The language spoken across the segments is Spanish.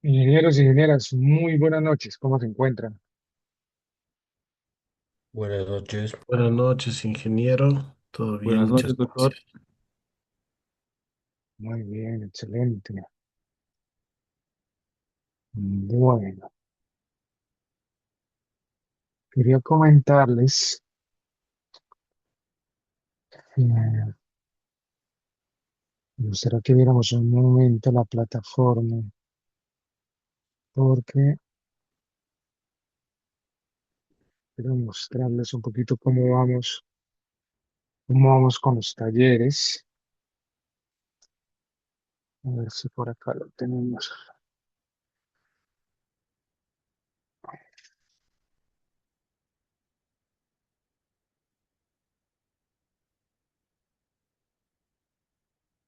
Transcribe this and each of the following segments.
Ingenieros y ingenieras, muy buenas noches. ¿Cómo se encuentran? Buenas noches. Buenas noches, ingeniero. Todo bien, Buenas muchas noches, doctor. gracias. Muy bien, excelente. Bueno, quería comentarles, me gustaría que viéramos un momento la plataforma, porque quiero mostrarles un poquito cómo vamos con los talleres. A ver si por acá lo tenemos.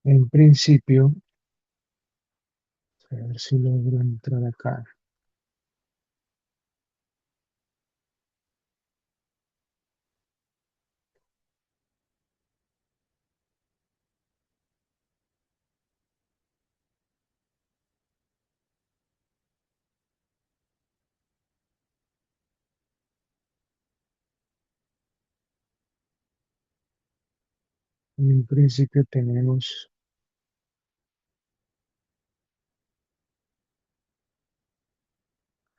En principio, a ver si logro entrar acá. En principio tenemos,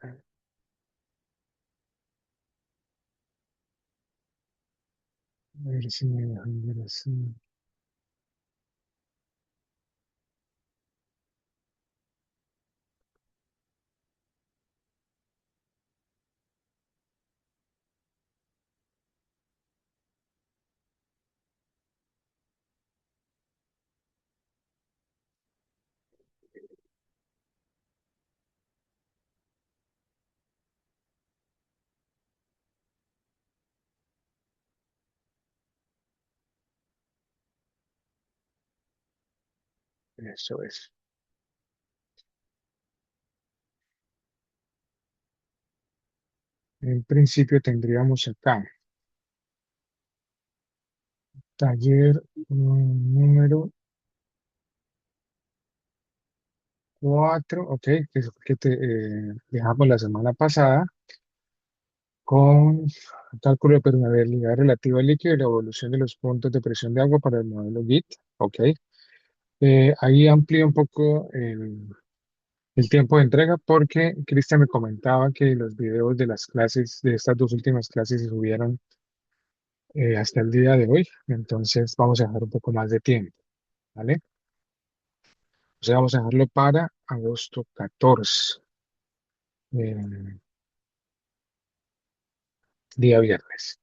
a ver si me dejan ver así. Eso es. En principio tendríamos acá taller número 4, ok, que es el que dejamos la semana pasada, con cálculo de permeabilidad relativa al líquido y la evolución de los puntos de presión de agua para el modelo GIT, ok. Ahí amplío un poco el tiempo de entrega porque Cristian me comentaba que los videos de las clases, de estas dos últimas clases, se subieron hasta el día de hoy, entonces vamos a dejar un poco más de tiempo, ¿vale? O sea, vamos a dejarlo para agosto 14, eh, día viernes.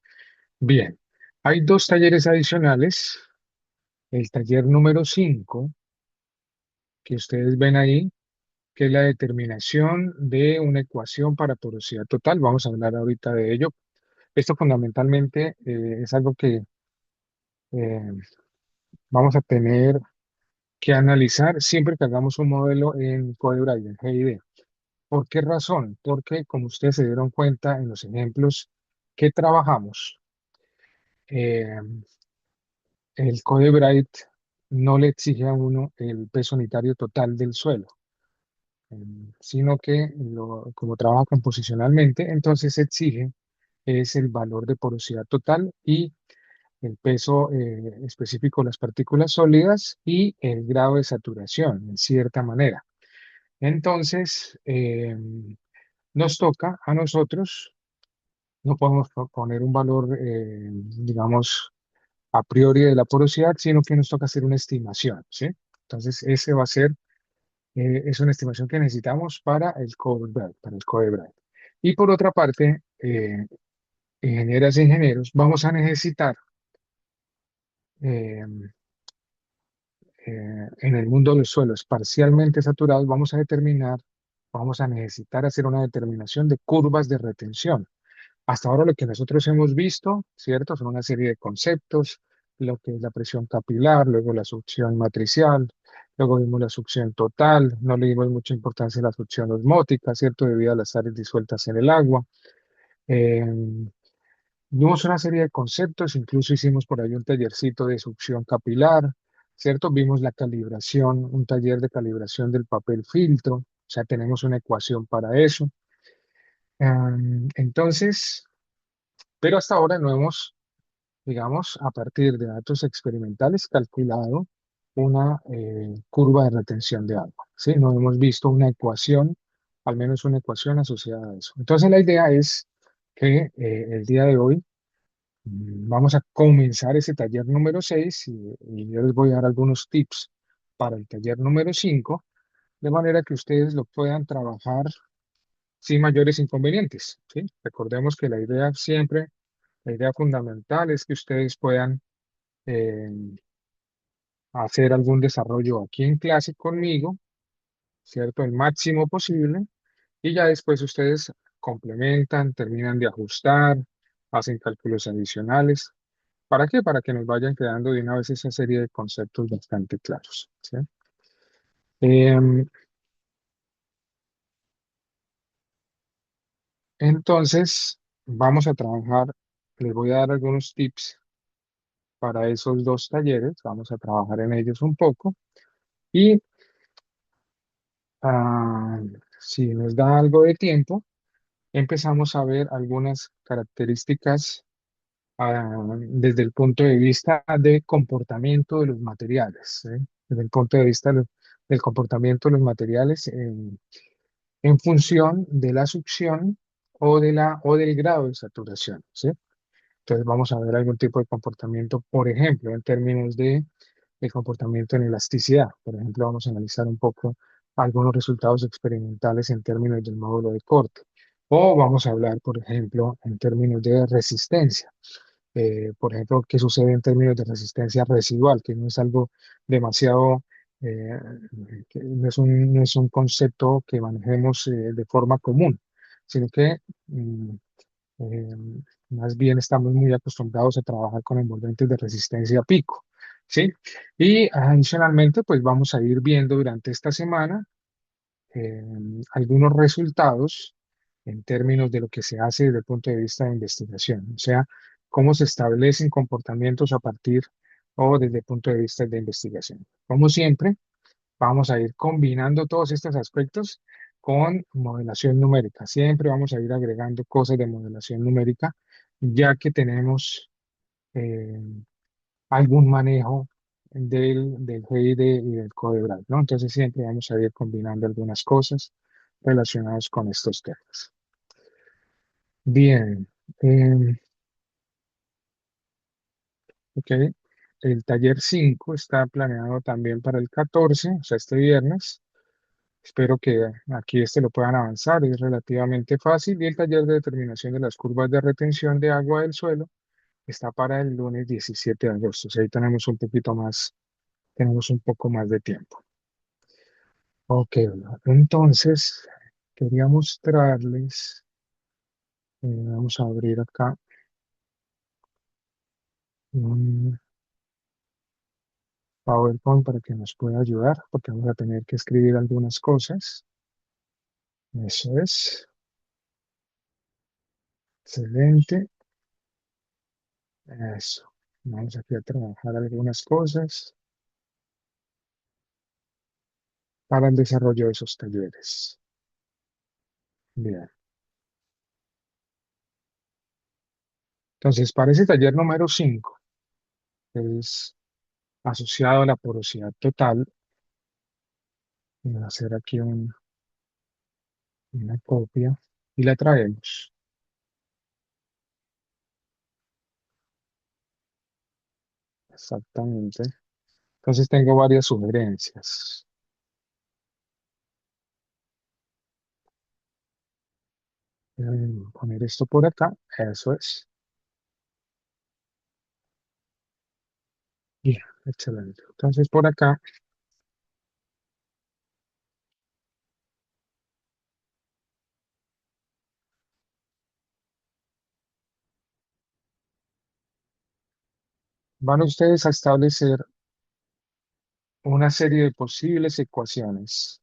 Bien, hay dos talleres adicionales. El taller número 5 que ustedes ven ahí, que es la determinación de una ecuación para porosidad total. Vamos a hablar ahorita de ello. Esto fundamentalmente es algo que eh, vamos a tener que analizar siempre que hagamos un modelo en CodeBright, en GID. ¿Por qué razón? Porque como ustedes se dieron cuenta en los ejemplos que trabajamos, eh, el CodeBright no le exige a uno el peso unitario total del suelo, sino que como trabaja composicionalmente, entonces exige es el valor de porosidad total y el peso específico de las partículas sólidas y el grado de saturación, en cierta manera. Entonces, nos toca a nosotros, no podemos poner un valor, digamos, a priori de la porosidad, sino que nos toca hacer una estimación, ¿sí? Entonces, ese va a ser, es una estimación que necesitamos para el CodeBright, para el CodeBright. Y por otra parte, ingenieras e ingenieros, vamos a necesitar eh, en el mundo de los suelos parcialmente saturados, vamos a necesitar hacer una determinación de curvas de retención. Hasta ahora lo que nosotros hemos visto, ¿cierto? Son una serie de conceptos, lo que es la presión capilar, luego la succión matricial, luego vimos la succión total, no le dimos mucha importancia a la succión osmótica, ¿cierto? Debido a las sales disueltas en el agua. Eh, Vimos una serie de conceptos, incluso hicimos por ahí un tallercito de succión capilar, ¿cierto? Vimos la calibración, un taller de calibración del papel filtro. O sea, tenemos una ecuación para eso. Entonces, pero hasta ahora no hemos, digamos, a partir de datos experimentales, calculado una curva de retención de agua, ¿sí? No hemos visto una ecuación, al menos una ecuación asociada a eso. Entonces, la idea es que el día de hoy vamos a comenzar ese taller número 6 y yo les voy a dar algunos tips para el taller número 5 de manera que ustedes lo puedan trabajar sin mayores inconvenientes, ¿sí? Recordemos que la idea siempre, la idea fundamental es que ustedes puedan eh, hacer algún desarrollo aquí en clase conmigo, ¿cierto? El máximo posible, y ya después ustedes complementan, terminan de ajustar, hacen cálculos adicionales. ¿Para qué? Para que nos vayan quedando de una vez esa serie de conceptos bastante claros, ¿sí? Em, entonces, vamos a trabajar, les voy a dar algunos tips para esos dos talleres, vamos a trabajar en ellos un poco y ah, si nos da algo de tiempo, empezamos a ver algunas características desde el punto de vista de comportamiento de los materiales, ¿sí? Desde el punto de vista del comportamiento de los materiales en función de la succión o del grado de saturación, ¿sí? Entonces vamos a ver algún tipo de comportamiento, por ejemplo, en términos de el comportamiento en elasticidad. Por ejemplo, vamos a analizar un poco algunos resultados experimentales en términos del módulo de corte. O vamos a hablar, por ejemplo, en términos de resistencia. Por ejemplo, qué sucede en términos de resistencia residual, que no es algo demasiado, eh, que no es un concepto que manejemos de forma común, sino que eh, más bien estamos muy acostumbrados a trabajar con envolventes de resistencia a pico, ¿sí? Y adicionalmente, pues vamos a ir viendo durante esta semana eh, algunos resultados en términos de lo que se hace desde el punto de vista de investigación, o sea, cómo se establecen comportamientos a partir o desde el punto de vista de investigación. Como siempre, vamos a ir combinando todos estos aspectos con modelación numérica. Siempre vamos a ir agregando cosas de modelación numérica, ya que tenemos eh, algún manejo del GID y del Codebrand, ¿no? Entonces siempre vamos a ir combinando algunas cosas relacionadas con estos temas. Bien, eh, ok. El taller 5 está planeado también para el 14, o sea, este viernes. Espero que aquí lo puedan avanzar, es relativamente fácil. Y el taller de determinación de las curvas de retención de agua del suelo está para el lunes 17 de agosto. O sea, ahí tenemos un poco más de tiempo. Ok, bueno, entonces quería mostrarles, vamos a abrir acá un PowerPoint para que nos pueda ayudar, porque vamos a tener que escribir algunas cosas. Eso es, excelente. Eso. Vamos aquí a trabajar algunas cosas para el desarrollo de esos talleres. Bien. Entonces, para ese taller número 5 que es asociado a la porosidad total, voy a hacer aquí una copia y la traemos. Exactamente. Entonces, tengo varias sugerencias. Poner esto por acá. Eso es. Bien, excelente. Entonces, por acá van ustedes a establecer una serie de posibles ecuaciones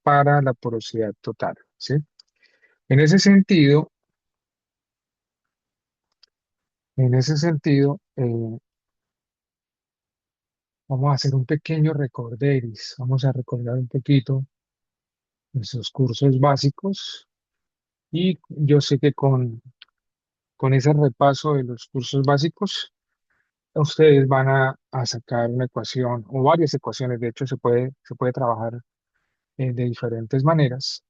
para la porosidad total, ¿sí? En ese sentido, en ese sentido, vamos a hacer un pequeño recorderis. Vamos a recordar un poquito nuestros cursos básicos y yo sé que con ese repaso de los cursos básicos, ustedes van a sacar una ecuación o varias ecuaciones. De hecho, se puede trabajar de diferentes maneras.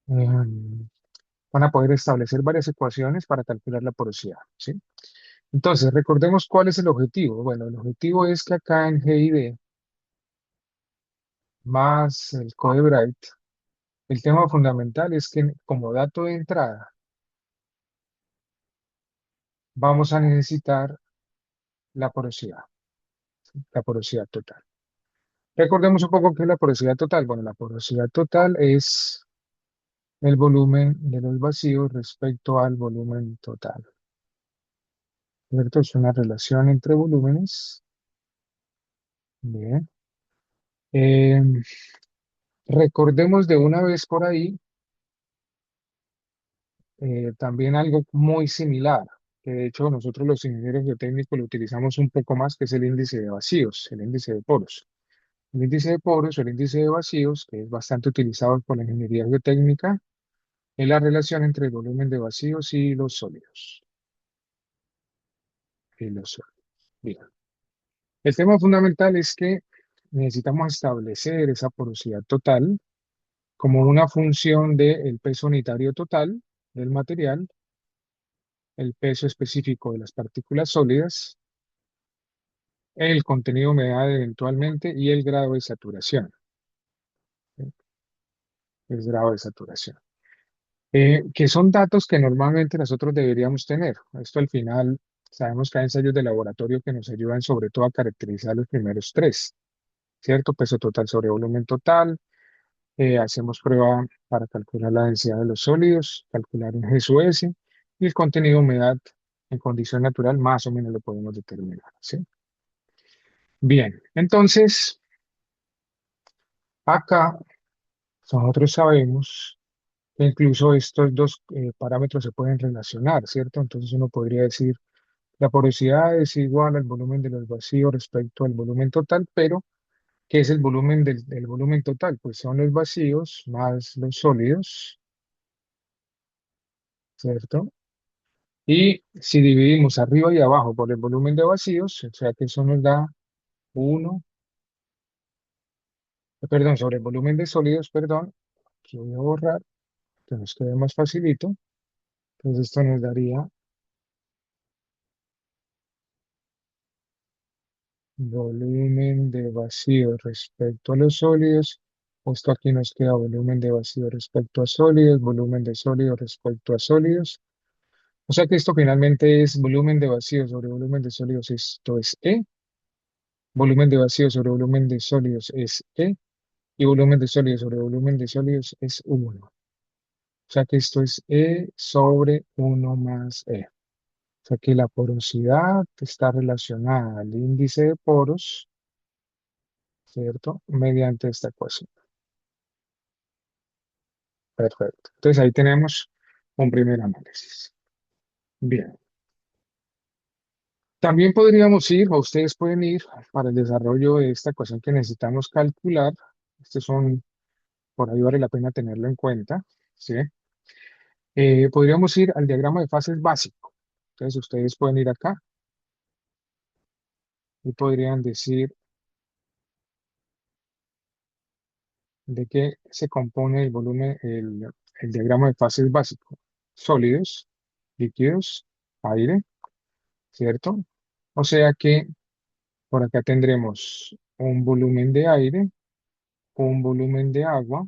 Em, Van a poder establecer varias ecuaciones para calcular la porosidad, ¿sí? Entonces, recordemos cuál es el objetivo. Bueno, el objetivo es que acá en G y D más el code Bright, el tema fundamental es que como dato de entrada vamos a necesitar la porosidad total. Recordemos un poco qué es la porosidad total. Bueno, la porosidad total es el volumen de los vacíos respecto al volumen total, ¿cierto? Es una relación entre volúmenes. Bien. Eh, Recordemos de una vez por ahí también algo muy similar, que de hecho nosotros los ingenieros geotécnicos lo utilizamos un poco más, que es el índice de vacíos, el índice de poros. El índice de poros o el índice de vacíos, que es bastante utilizado por la ingeniería geotécnica, es la relación entre el volumen de vacíos y los sólidos. Y los sólidos. Bien. El tema fundamental es que necesitamos establecer esa porosidad total como una función del peso unitario total del material, el peso específico de las partículas sólidas, el contenido de humedad eventualmente y el grado de saturación. ¿Sí? El grado de saturación. Que son datos que normalmente nosotros deberíamos tener. Esto al final, sabemos que hay ensayos de laboratorio que nos ayudan sobre todo a caracterizar los primeros tres, ¿cierto? Peso total sobre volumen total. Hacemos prueba para calcular la densidad de los sólidos, calcular un G sub S y el contenido de humedad en condición natural más o menos lo podemos determinar, ¿sí? Bien, entonces acá nosotros sabemos que incluso estos dos parámetros se pueden relacionar, ¿cierto? Entonces uno podría decir la porosidad es igual al volumen de los vacíos respecto al volumen total, pero ¿qué es el volumen del volumen total? Pues son los vacíos más los sólidos, ¿cierto? Y si dividimos arriba y abajo por el volumen de vacíos, o sea que eso nos da uno, perdón, sobre el volumen de sólidos, perdón, que voy a borrar, que nos quede más facilito. Entonces esto nos daría volumen de vacío respecto a los sólidos. Esto aquí nos queda volumen de vacío respecto a sólidos, volumen de sólidos respecto a sólidos. O sea que esto finalmente es volumen de vacío sobre volumen de sólidos, esto es E. Volumen de vacío sobre volumen de sólidos es E. Y volumen de sólidos sobre volumen de sólidos es uno. O sea que esto es E sobre uno más E. O sea que la porosidad está relacionada al índice de poros, ¿cierto? Mediante esta ecuación. Perfecto. Entonces ahí tenemos un primer análisis. Bien. También podríamos ir, o ustedes pueden ir, para el desarrollo de esta ecuación que necesitamos calcular. Este son, por ahí vale la pena tenerlo en cuenta, ¿sí? Podríamos ir al diagrama de fases básico. Entonces ustedes pueden ir acá y podrían decir de qué se compone el volumen, el diagrama de fases básico. Sólidos, líquidos, aire, ¿cierto? O sea que por acá tendremos un volumen de aire, un volumen de agua,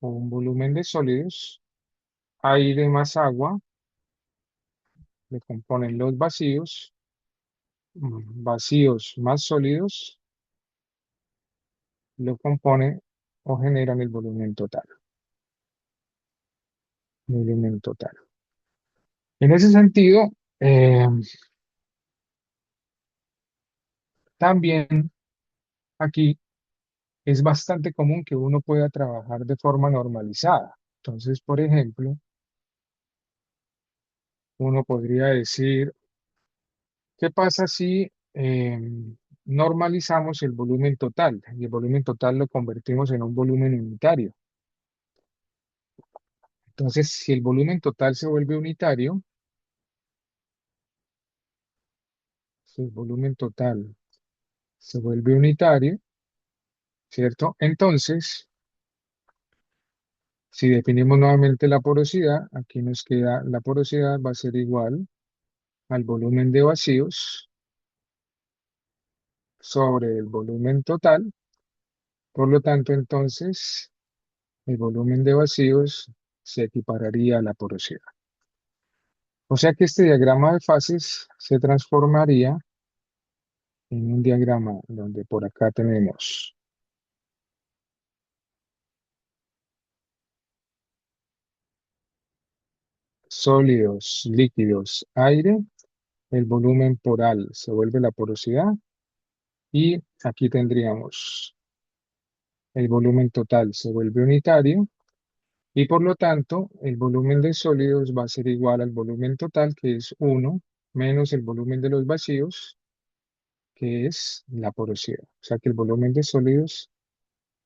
un volumen de sólidos, aire más agua, le componen los vacíos, vacíos más sólidos, lo componen o generan el volumen total. Volumen total. En ese sentido, eh, también aquí es bastante común que uno pueda trabajar de forma normalizada. Entonces, por ejemplo, uno podría decir, ¿qué pasa si normalizamos el volumen total y el volumen total lo convertimos en un volumen unitario. Entonces, si el volumen total se vuelve unitario, si el volumen total se vuelve unitario, ¿cierto? Entonces, si definimos nuevamente la porosidad, aquí nos queda la porosidad va a ser igual al volumen de vacíos sobre el volumen total. Por lo tanto, entonces, el volumen de vacíos se equipararía a la porosidad. O sea que este diagrama de fases se transformaría en un diagrama donde por acá tenemos sólidos, líquidos, aire, el volumen poral se vuelve la porosidad y aquí tendríamos el volumen total se vuelve unitario y por lo tanto el volumen de sólidos va a ser igual al volumen total que es uno menos el volumen de los vacíos que es la porosidad. O sea que el volumen de sólidos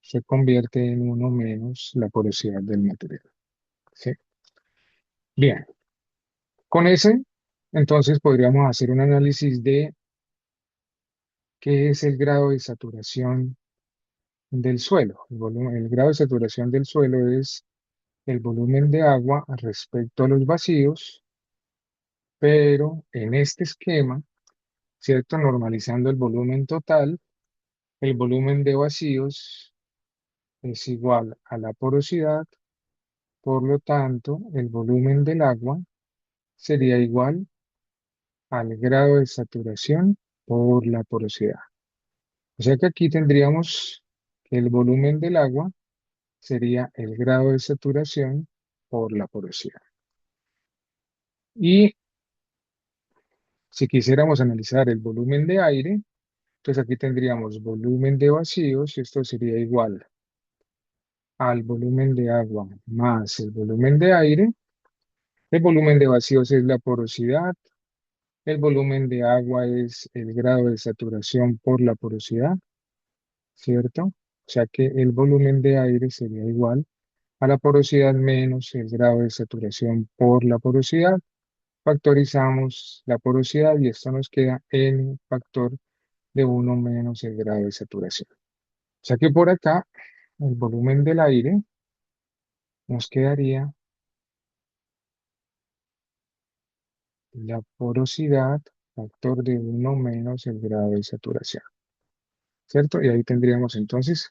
se convierte en uno menos la porosidad del material. ¿Sí? Bien, con ese entonces podríamos hacer un análisis de qué es el grado de saturación del suelo. El grado de saturación del suelo es el volumen de agua respecto a los vacíos, pero en este esquema, ¿cierto? Normalizando el volumen total, el volumen de vacíos es igual a la porosidad, por lo tanto, el volumen del agua sería igual al grado de saturación por la porosidad. O sea que aquí tendríamos que el volumen del agua sería el grado de saturación por la porosidad. Y si quisiéramos analizar el volumen de aire, entonces aquí tendríamos volumen de vacíos y esto sería igual al volumen de agua más el volumen de aire. El volumen de vacíos es la porosidad, el volumen de agua es el grado de saturación por la porosidad, ¿cierto? O sea que el volumen de aire sería igual a la porosidad menos el grado de saturación por la porosidad. Factorizamos la porosidad y esto nos queda n factor de uno menos el grado de saturación. O sea que por acá el volumen del aire nos quedaría la porosidad factor de uno menos el grado de saturación, ¿cierto? Y ahí tendríamos entonces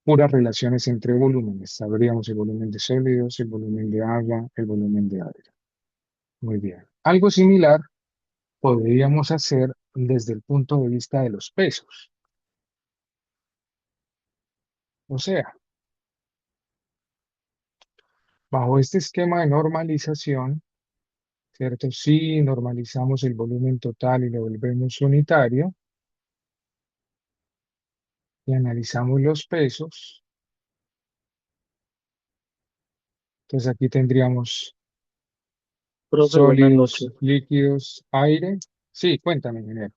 puras relaciones entre volúmenes. Sabríamos el volumen de sólidos, el volumen de agua, el volumen de aire. Muy bien. Algo similar podríamos hacer desde el punto de vista de los pesos. O sea, bajo este esquema de normalización, ¿cierto? Si normalizamos el volumen total y lo volvemos unitario y analizamos los pesos, entonces aquí tendríamos Profe, buenas sólidos, noches. líquidos, aire. Sí, cuéntame, ingeniero.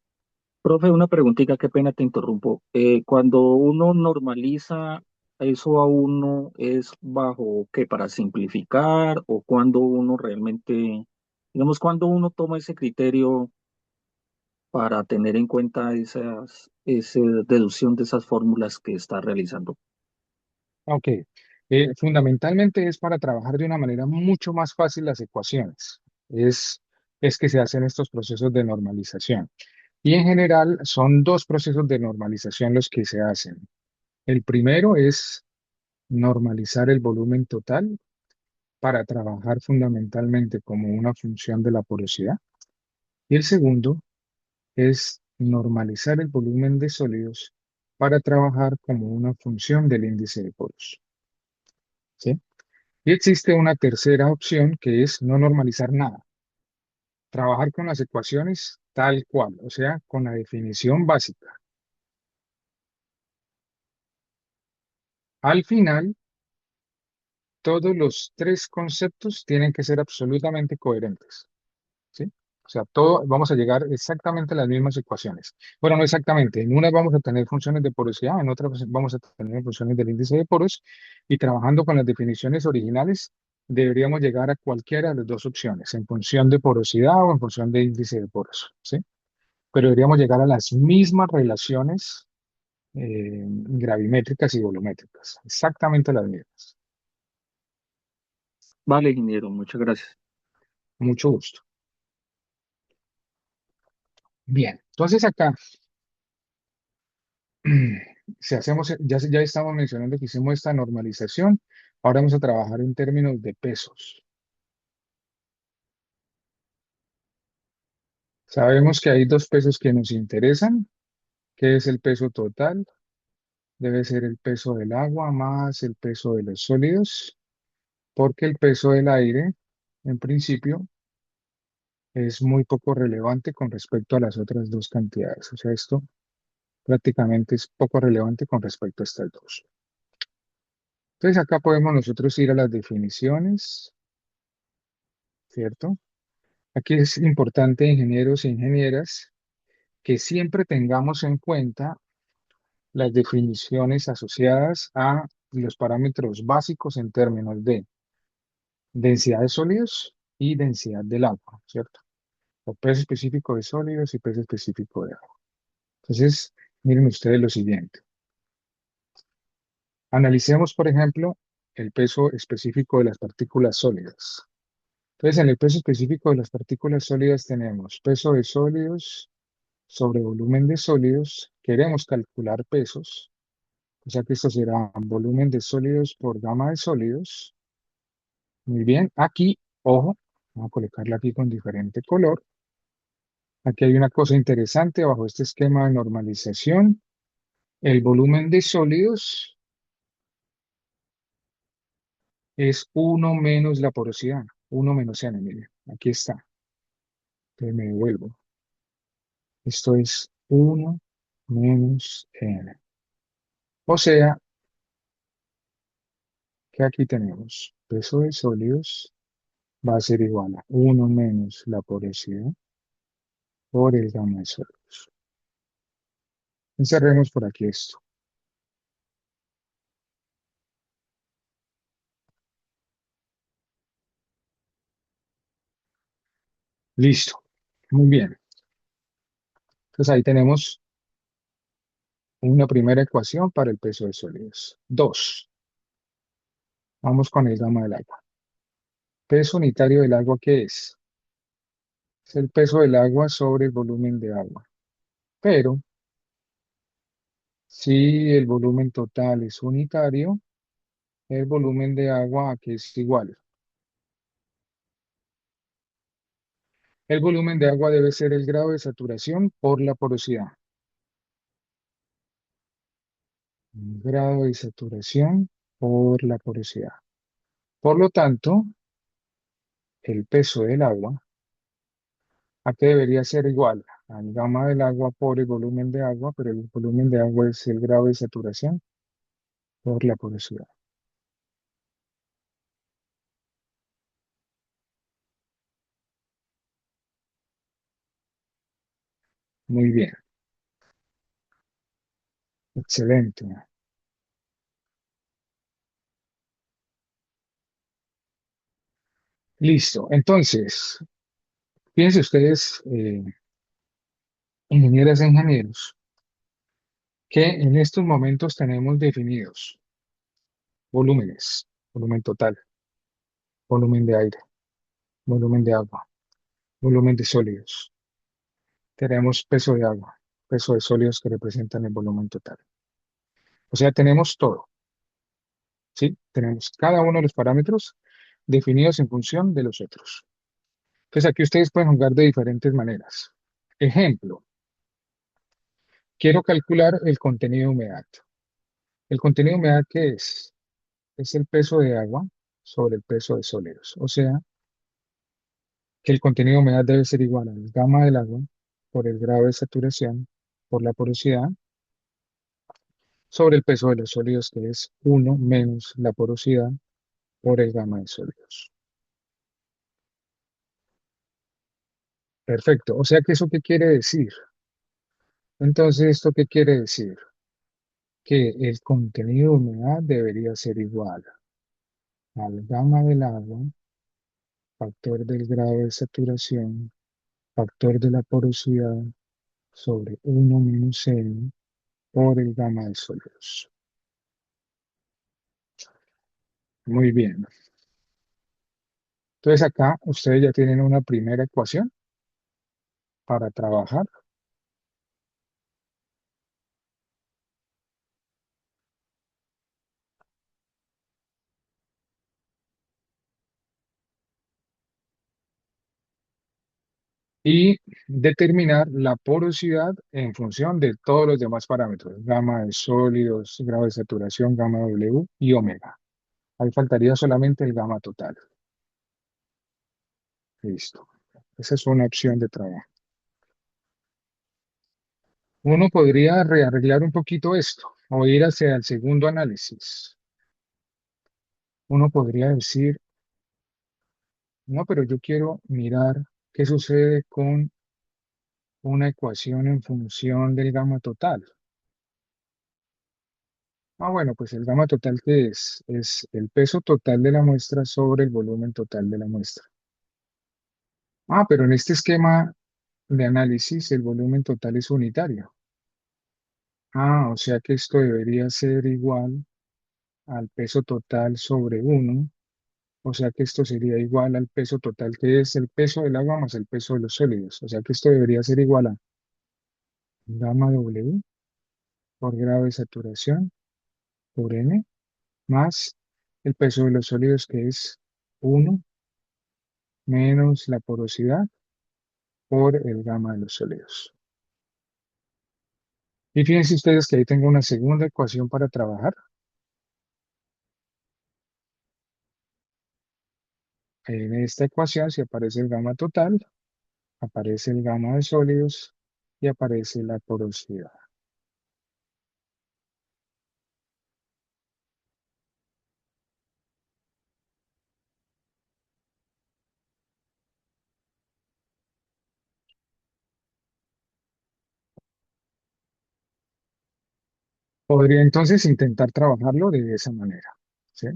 Profe, una preguntita, qué pena te interrumpo. Cuando uno normaliza, ¿eso a uno es bajo qué? ¿Para simplificar o cuando uno realmente, digamos, cuando uno toma ese criterio para tener en cuenta esa deducción de esas fórmulas que está realizando? Ok. Fundamentalmente es para trabajar de una manera mucho más fácil las ecuaciones. Es, es que se hacen estos procesos de normalización. Y en general son dos procesos de normalización los que se hacen. El primero es normalizar el volumen total para trabajar fundamentalmente como una función de la porosidad. Y el segundo es normalizar el volumen de sólidos para trabajar como una función del índice de poros. ¿Sí? Y existe una tercera opción que es no normalizar nada, trabajar con las ecuaciones tal cual, o sea, con la definición básica. Al final, todos los tres conceptos tienen que ser absolutamente coherentes. ¿Sí? O sea, todo, vamos a llegar exactamente a las mismas ecuaciones. Bueno, no exactamente. En unas vamos a tener funciones de porosidad, en otras vamos a tener funciones del índice de poros, y trabajando con las definiciones originales, deberíamos llegar a cualquiera de las dos opciones, en función de porosidad o en función de índice de poros, ¿sí? Pero deberíamos llegar a las mismas relaciones gravimétricas y volumétricas, exactamente las mismas. Vale, ingeniero, muchas gracias. Mucho gusto. Bien, entonces acá, si hacemos, ya estamos mencionando que hicimos esta normalización, ahora vamos a trabajar en términos de pesos. Sabemos que hay dos pesos que nos interesan, que es el peso total, debe ser el peso del agua más el peso de los sólidos, porque el peso del aire, en principio, es muy poco relevante con respecto a las otras dos cantidades. O sea, esto prácticamente es poco relevante con respecto a estas dos. Entonces acá podemos nosotros ir a las definiciones, ¿cierto? Aquí es importante, ingenieros e ingenieras, que siempre tengamos en cuenta las definiciones asociadas a los parámetros básicos en términos de densidad de sólidos y densidad del agua, ¿cierto? O peso específico de sólidos y peso específico de agua. Entonces, miren ustedes lo siguiente. Analicemos, por ejemplo, el peso específico de las partículas sólidas. Entonces, en el peso específico de las partículas sólidas tenemos peso de sólidos sobre volumen de sólidos. Queremos calcular pesos, o sea que esto será volumen de sólidos por gama de sólidos. Muy bien, aquí, ojo, vamos a colocarla aquí con diferente color. Aquí hay una cosa interesante bajo este esquema de normalización. El volumen de sólidos es uno menos la porosidad, uno menos n, mire, aquí está. Entonces me devuelvo. Esto es uno menos n. O sea que aquí tenemos peso de sólidos va a ser igual a uno menos la porosidad por el gamma de sólidos. Encerremos por aquí esto. Listo. Muy bien. Entonces ahí tenemos una primera ecuación para el peso de sólidos. Dos. Vamos con el gamma del agua. Peso unitario del agua, ¿qué es? Es el peso del agua sobre el volumen de agua. Pero si el volumen total es unitario, el volumen de agua aquí es igual. El volumen de agua debe ser el grado de saturación por la porosidad. Grado de saturación por la porosidad. Por lo tanto, el peso del agua, ¿a qué debería ser igual? Al gamma del agua por el volumen de agua, pero el volumen de agua es el grado de saturación por la porosidad. Muy bien, excelente. Listo. Entonces, fíjense ustedes, ingenieras e ingenieros, que en estos momentos tenemos definidos volúmenes, volumen total, volumen de aire, volumen de agua, volumen de sólidos. Tenemos peso de agua, peso de sólidos que representan el volumen total. O sea, tenemos todo, ¿sí? Tenemos cada uno de los parámetros definidos en función de los otros. Entonces, aquí ustedes pueden jugar de diferentes maneras. Ejemplo, quiero calcular el contenido de humedad. ¿El contenido de humedad qué es? Es el peso de agua sobre el peso de sólidos. O sea, que el contenido de humedad debe ser igual al gamma del agua por el grado de saturación por la porosidad sobre el peso de los sólidos, que es uno menos la porosidad por el gamma de sólidos. Perfecto. O sea que eso qué quiere decir. Entonces, ¿esto qué quiere decir? Que el contenido de humedad debería ser igual al gamma del agua, factor del grado de saturación, factor de la porosidad sobre 1 - n por el gamma de sólidos. Muy bien. Entonces acá ustedes ya tienen una primera ecuación para trabajar. Y determinar la porosidad en función de todos los demás parámetros, gamma de sólidos, grado de saturación, gamma W y omega. Ahí faltaría solamente el gamma total. Listo. Esa es una opción de trabajo. Uno podría rearreglar un poquito esto o ir hacia el segundo análisis. Uno podría decir, no, pero yo quiero mirar qué sucede con una ecuación en función del gamma total. Bueno, pues el gamma total, ¿qué es? Es el peso total de la muestra sobre el volumen total de la muestra. Pero en este esquema de análisis el volumen total es unitario. O sea que esto debería ser igual al peso total sobre 1. O sea que esto sería igual al peso total, que es el peso del agua más el peso de los sólidos. O sea que esto debería ser igual a gamma W por grado de saturación por N más el peso de los sólidos, que es 1 menos la porosidad por el gamma de los sólidos. Y fíjense ustedes que ahí tengo una segunda ecuación para trabajar. En esta ecuación, si aparece el gamma total, aparece el gamma de sólidos y aparece la porosidad. Podría entonces intentar trabajarlo de esa manera, ¿sí?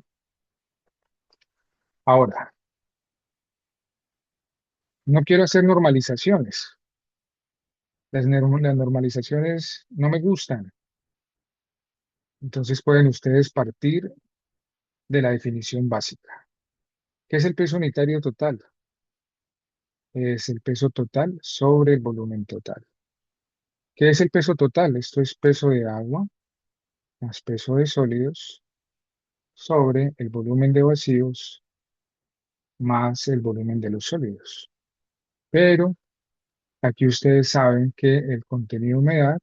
Ahora, no quiero hacer normalizaciones. Las normalizaciones no me gustan. Entonces pueden ustedes partir de la definición básica. ¿Qué es el peso unitario total? Es el peso total sobre el volumen total. ¿Qué es el peso total? Esto es peso de agua más peso de sólidos sobre el volumen de vacíos más el volumen de los sólidos. Pero aquí ustedes saben que el contenido de humedad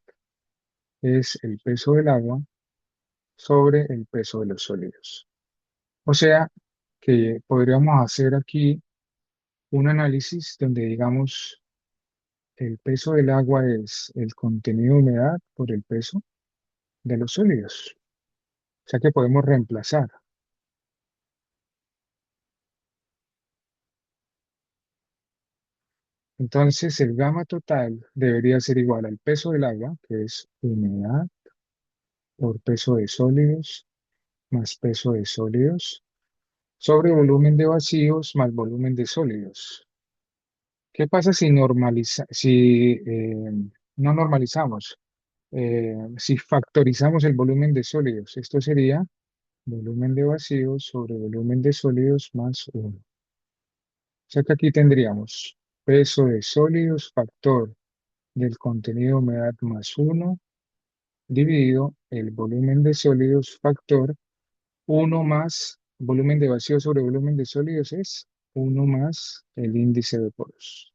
es el peso del agua sobre el peso de los sólidos. O sea que podríamos hacer aquí un análisis donde digamos el peso del agua es el contenido de humedad por el peso de los sólidos. O sea que podemos reemplazar. Entonces el gamma total debería ser igual al peso del agua, que es humedad por peso de sólidos más peso de sólidos sobre volumen de vacíos más volumen de sólidos. ¿Qué pasa si no normalizamos? Si factorizamos el volumen de sólidos, esto sería volumen de vacíos sobre volumen de sólidos más 1. O sea que aquí tendríamos peso de sólidos, factor del contenido de humedad más 1, dividido el volumen de sólidos, factor 1 más volumen de vacío sobre volumen de sólidos es 1 más el índice de poros.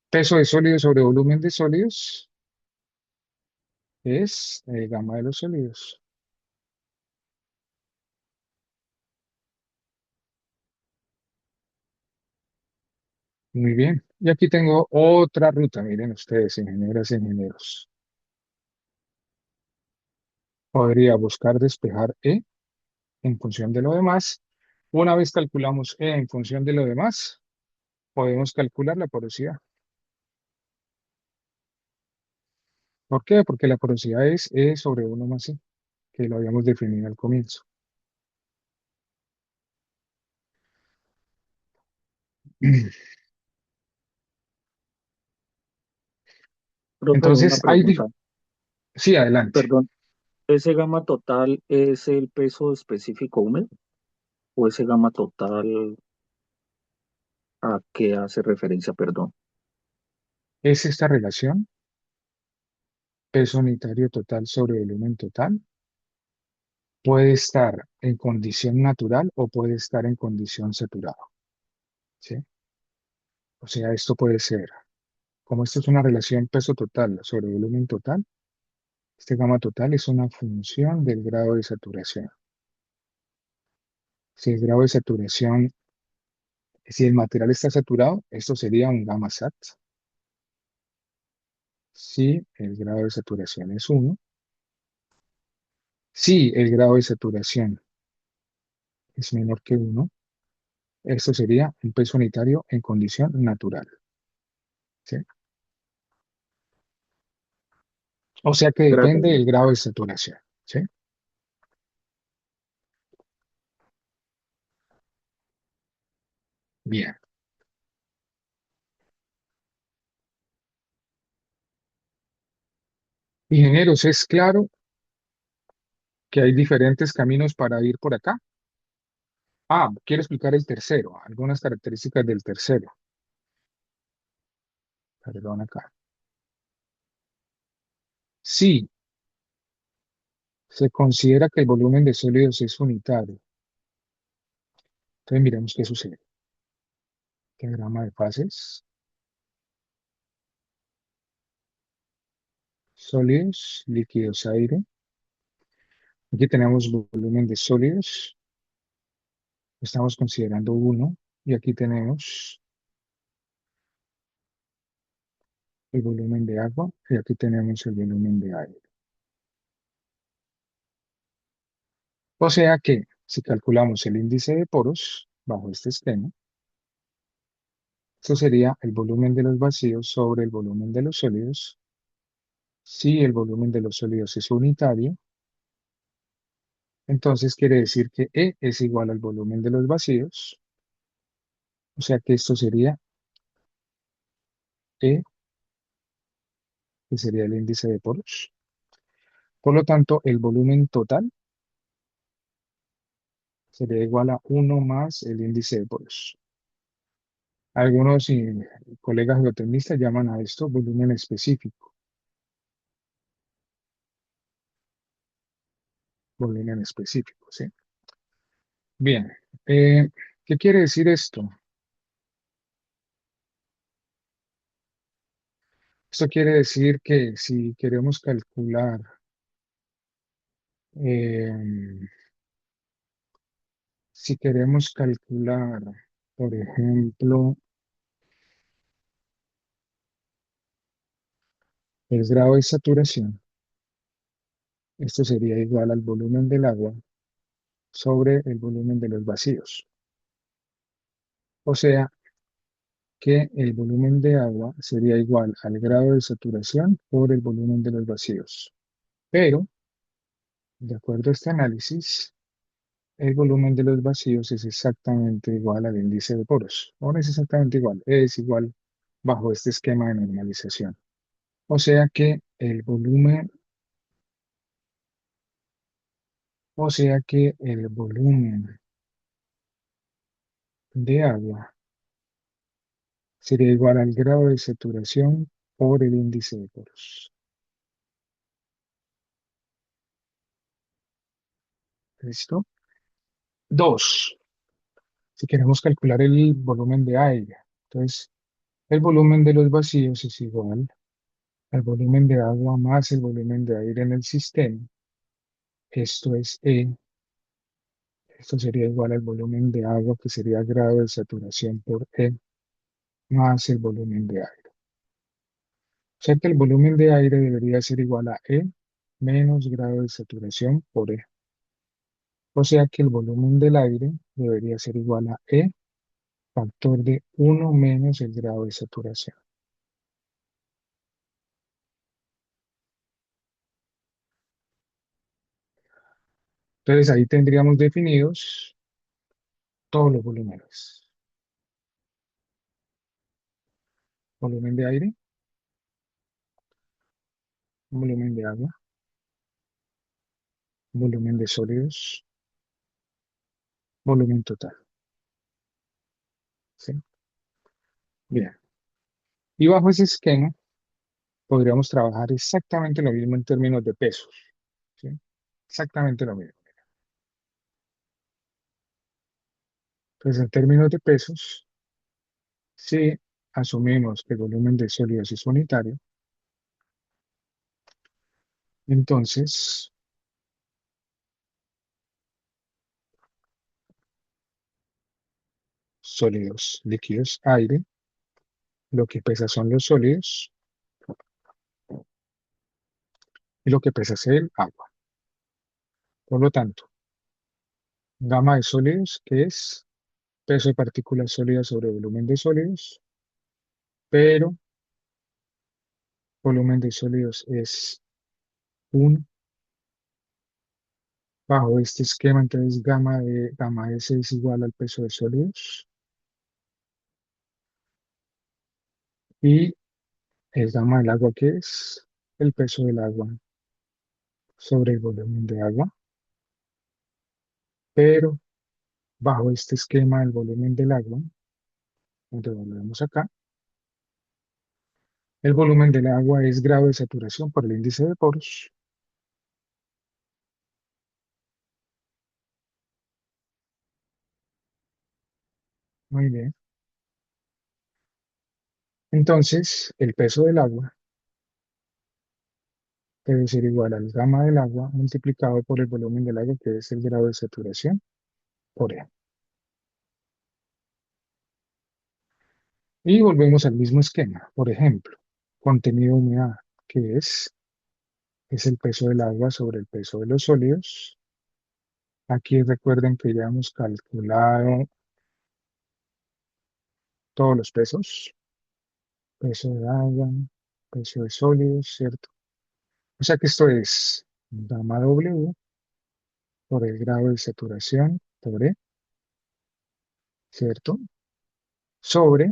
Peso de sólidos sobre volumen de sólidos es gamma de los sólidos. Muy bien. Y aquí tengo otra ruta. Miren ustedes, ingenieras e ingenieros. Podría buscar despejar E en función de lo demás. Una vez calculamos E en función de lo demás, podemos calcular la porosidad. ¿Por qué? Porque la porosidad es E sobre 1 más C, que lo habíamos definido al comienzo. Profe, una Entonces, pregunta. sí, adelante. Perdón, ¿ese gamma total es el peso específico húmedo? ¿O ese gamma total a qué hace referencia, perdón? Es esta relación, peso unitario total sobre volumen total, puede estar en condición natural o puede estar en condición saturada, ¿sí? O sea, esto puede ser, como esto es una relación peso total sobre volumen total, este gamma total es una función del grado de saturación. Si el grado de saturación, si el material está saturado, esto sería un gamma sat. Si el grado de saturación es 1, si el grado de saturación es menor que 1, esto sería un peso unitario en condición natural, ¿sí? O sea que Gracias. depende del grado de saturación, ¿sí? Bien. Ingenieros, ¿es claro que hay diferentes caminos para ir por acá? Ah, quiero explicar el tercero, algunas características del tercero. Perdón acá. Si se considera que el volumen de sólidos es unitario, entonces miremos qué sucede. Diagrama de fases. Sólidos, líquidos, aire. Aquí tenemos volumen de sólidos. Estamos considerando uno. Y aquí tenemos el volumen de agua. Y aquí tenemos el volumen de aire. O sea que si calculamos el índice de poros bajo este esquema, esto sería el volumen de los vacíos sobre el volumen de los sólidos. Si el volumen de los sólidos es unitario, entonces quiere decir que E es igual al volumen de los vacíos. O sea que esto sería E, que sería el índice de poros. Por lo tanto, el volumen total sería igual a 1 más el índice de poros. Algunos colegas geotecnistas llaman a esto volumen específico. Volumen específico, ¿sí? Bien, ¿qué quiere decir esto? Esto quiere decir que si queremos calcular, eh, si queremos calcular, por ejemplo, el grado de saturación, esto sería igual al volumen del agua sobre el volumen de los vacíos. O sea que el volumen de agua sería igual al grado de saturación por el volumen de los vacíos. Pero, de acuerdo a este análisis, el volumen de los vacíos es exactamente igual al índice de poros. O no es exactamente igual, es igual bajo este esquema de normalización. O sea que el volumen, o sea que el volumen de agua sería igual al grado de saturación por el índice de poros. ¿Listo? Dos, si queremos calcular el volumen de aire. Entonces, el volumen de los vacíos es igual al volumen de agua más el volumen de aire en el sistema. Esto es E. Esto sería igual al volumen de agua, que sería grado de saturación por E, más el volumen de aire. O sea que el volumen de aire debería ser igual a E menos grado de saturación por E. O sea que el volumen del aire debería ser igual a E factor de uno menos el grado de saturación. Entonces ahí tendríamos definidos todos los volúmenes. Volumen de aire, volumen de agua, volumen de sólidos, volumen total. ¿Sí? Bien. Y bajo ese esquema podríamos trabajar exactamente lo mismo en términos de pesos. ¿Sí? Exactamente lo mismo. Entonces, en términos de pesos, si asumimos que el volumen de sólidos es unitario, entonces sólidos, líquidos, aire, lo que pesa son los sólidos y lo que pesa es el agua. Por lo tanto, gama de sólidos, que es peso de partículas sólidas sobre volumen de sólidos, pero volumen de sólidos es 1 bajo este esquema, entonces gamma S es igual al peso de sólidos y el gamma del agua, que es el peso del agua sobre el volumen de agua, pero bajo este esquema del volumen del agua, donde volvemos acá, el volumen del agua es grado de saturación por el índice de poros. Muy bien. Entonces, el peso del agua debe ser igual al gamma del agua multiplicado por el volumen del agua, que es el grado de saturación, por E. Y volvemos al mismo esquema. Por ejemplo, contenido de humedad, que es el peso del agua sobre el peso de los sólidos. Aquí recuerden que ya hemos calculado todos los pesos. Peso de agua, peso de sólidos, ¿cierto? O sea que esto es gamma W por el grado de saturación por E, ¿cierto? Sobre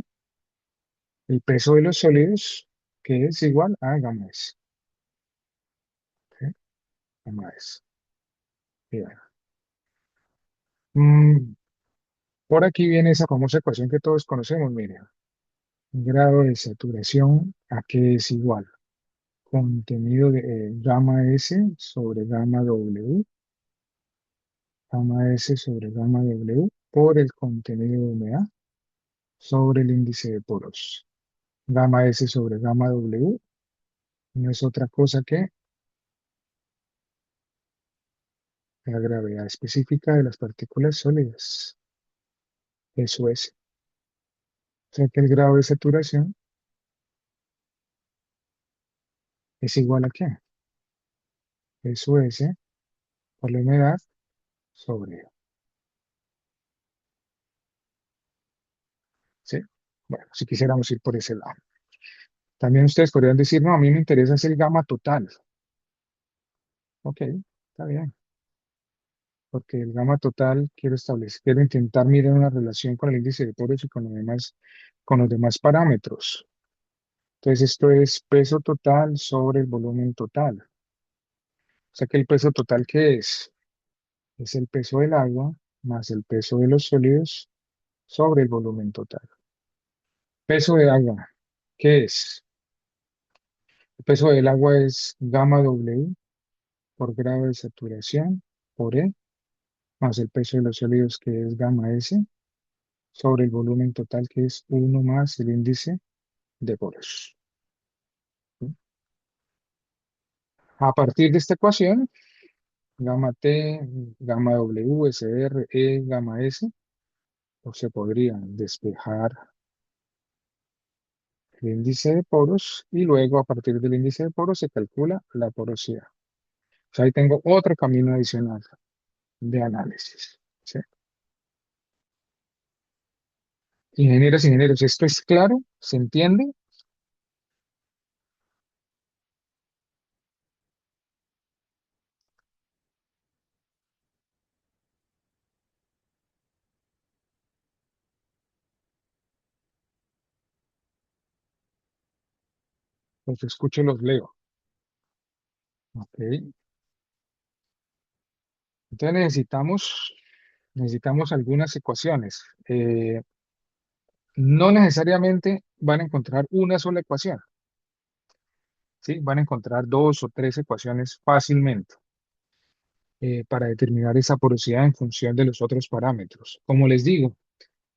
el peso de los sólidos, que es igual a gamma S. ¿Sí? Gamma S. Bien. Mm, por aquí viene esa famosa ecuación que todos conocemos, miren. Grado de saturación, ¿a qué es igual? Contenido de gamma S sobre gamma W, gamma S sobre gamma W por el contenido de humedad sobre el índice de poros. Gamma S sobre gamma W no es otra cosa que la gravedad específica de las partículas sólidas. Eso es. O sea que el grado de saturación es igual a ¿qué? Eso es por la humedad sobre. ¿Sí? Bueno, si quisiéramos ir por ese lado. También ustedes podrían decir, no, a mí me interesa es el gamma total. Ok, está bien. Porque el gamma total quiero establecer, quiero intentar mirar una relación con el índice de poros y con los demás parámetros. Entonces esto es peso total sobre el volumen total. O sea que el peso total, ¿qué es? Es el peso del agua más el peso de los sólidos sobre el volumen total. Peso de agua, ¿qué es? El peso del agua es gamma W por grado de saturación por E, más el peso de los sólidos, que es gamma S, sobre el volumen total, que es uno más el índice de poros. A partir de esta ecuación, gamma T, gamma W, SR, E, gamma S, pues se podría despejar el índice de poros y luego a partir del índice de poros se calcula la porosidad. O sea, ahí tengo otro camino adicional de análisis. ¿Sí? Ingenieros, ingenieros, ¿esto es claro? ¿Se entiende? Los escucho, los leo. Ok. Entonces necesitamos algunas ecuaciones. No necesariamente van a encontrar una sola ecuación, ¿sí? Van a encontrar dos o tres ecuaciones fácilmente para determinar esa porosidad en función de los otros parámetros. Como les digo,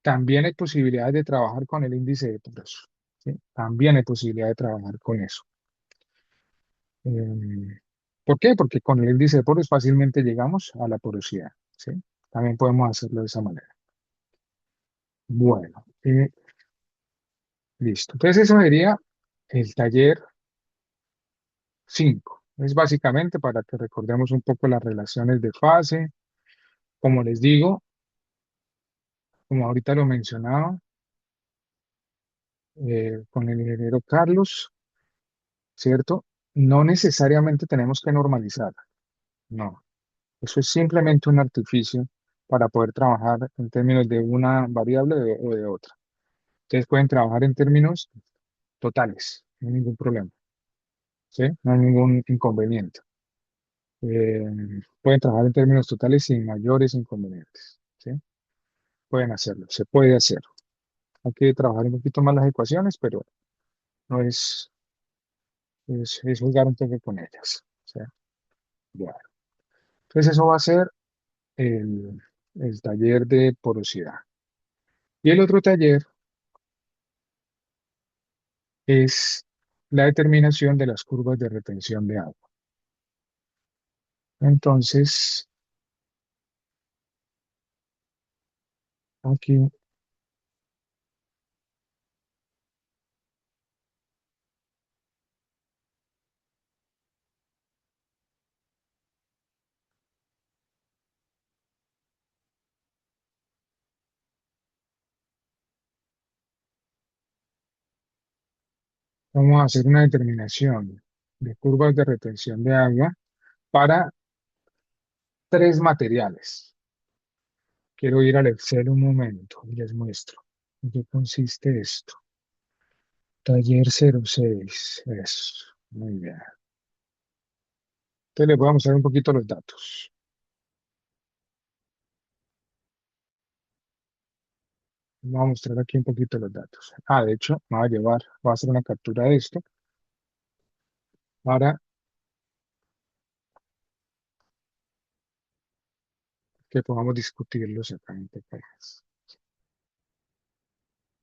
también hay posibilidades de trabajar con el índice de poros, ¿sí? También hay posibilidad de trabajar con eso. ¿Por qué? Porque con el índice de poros fácilmente llegamos a la porosidad, ¿sí? También podemos hacerlo de esa manera. Bueno, listo. Entonces eso sería el taller 5. Es básicamente para que recordemos un poco las relaciones de fase. Como les digo, como ahorita lo mencionaba, con el ingeniero Carlos, ¿cierto? No necesariamente tenemos que normalizar, no. Eso es simplemente un artificio para poder trabajar en términos de una variable o de otra. Ustedes pueden trabajar en términos totales, no hay ningún problema, ¿sí? No hay ningún inconveniente. Eh, Pueden trabajar en términos totales sin mayores inconvenientes, ¿sí? Pueden hacerlo, se puede hacer. Hay que trabajar un poquito más las ecuaciones, pero no es jugar un poco con ellas, ¿sí? Bueno, entonces eso va a ser el, el taller de porosidad. Y el otro taller es la determinación de las curvas de retención de agua. Entonces, aquí vamos a hacer una determinación de curvas de retención de agua para tres materiales. Quiero ir al Excel un momento y les muestro en qué consiste esto. Taller 06, eso, muy bien. Entonces les voy a mostrar un poquito los datos. Voy a mostrar aquí un poquito los datos. De hecho, voy a hacer una captura de esto para que podamos discutirlos acá en PPS.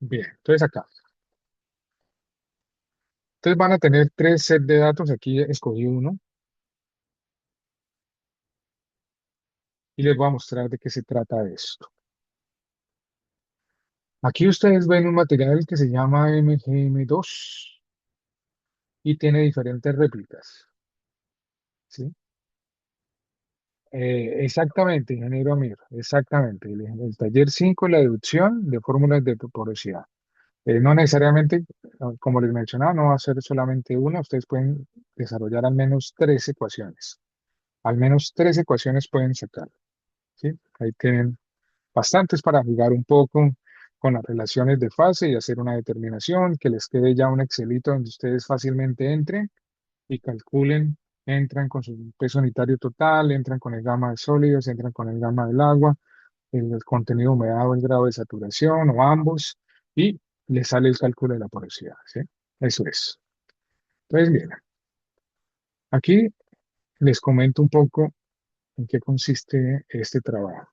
Bien, entonces acá. Entonces van a tener tres sets de datos. Aquí escogí uno y les voy a mostrar de qué se trata esto. Aquí ustedes ven un material que se llama MGM2 y tiene diferentes réplicas, ¿sí? Exactamente, ingeniero Amir, exactamente. El taller 5, la deducción de fórmulas de porosidad. No necesariamente, como les mencionaba, no va a ser solamente una, ustedes pueden desarrollar al menos tres ecuaciones. Al menos tres ecuaciones pueden sacar, ¿sí? Ahí tienen bastantes para jugar un poco con las relaciones de fase y hacer una determinación, que les quede ya un Excelito donde ustedes fácilmente entren y calculen, entran con su peso unitario total, entran con el gamma de sólidos, entran con el gamma del agua, el contenido de humedad o el grado de saturación o ambos, y les sale el cálculo de la porosidad, ¿sí? Eso es. Entonces, bien, aquí les comento un poco en qué consiste este trabajo.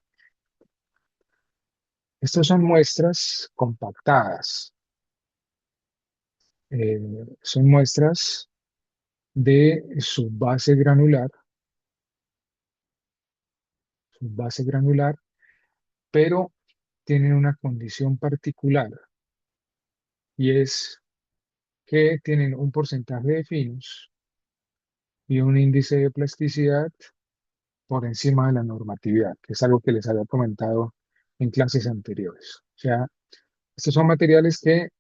Estas son muestras compactadas, eh, son muestras de su base granular, pero tienen una condición particular y es que tienen un porcentaje de finos y un índice de plasticidad por encima de la normatividad, que es algo que les había comentado en clases anteriores. O sea, Estos son materiales que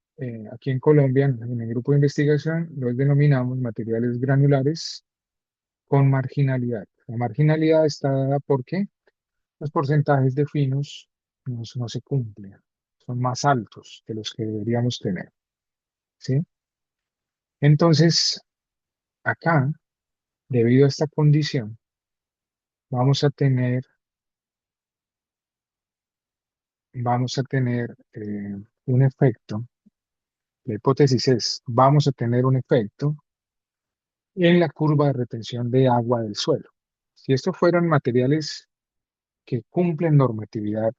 aquí en Colombia, en el grupo de investigación, los denominamos materiales granulares con marginalidad. La marginalidad está dada porque los porcentajes de finos no se cumplen, son más altos que los que deberíamos tener, ¿sí? Entonces, acá, debido a esta condición, vamos a tener, vamos a tener un efecto. La hipótesis es, vamos a tener un efecto en la curva de retención de agua del suelo. Si estos fueran materiales que cumplen normatividad,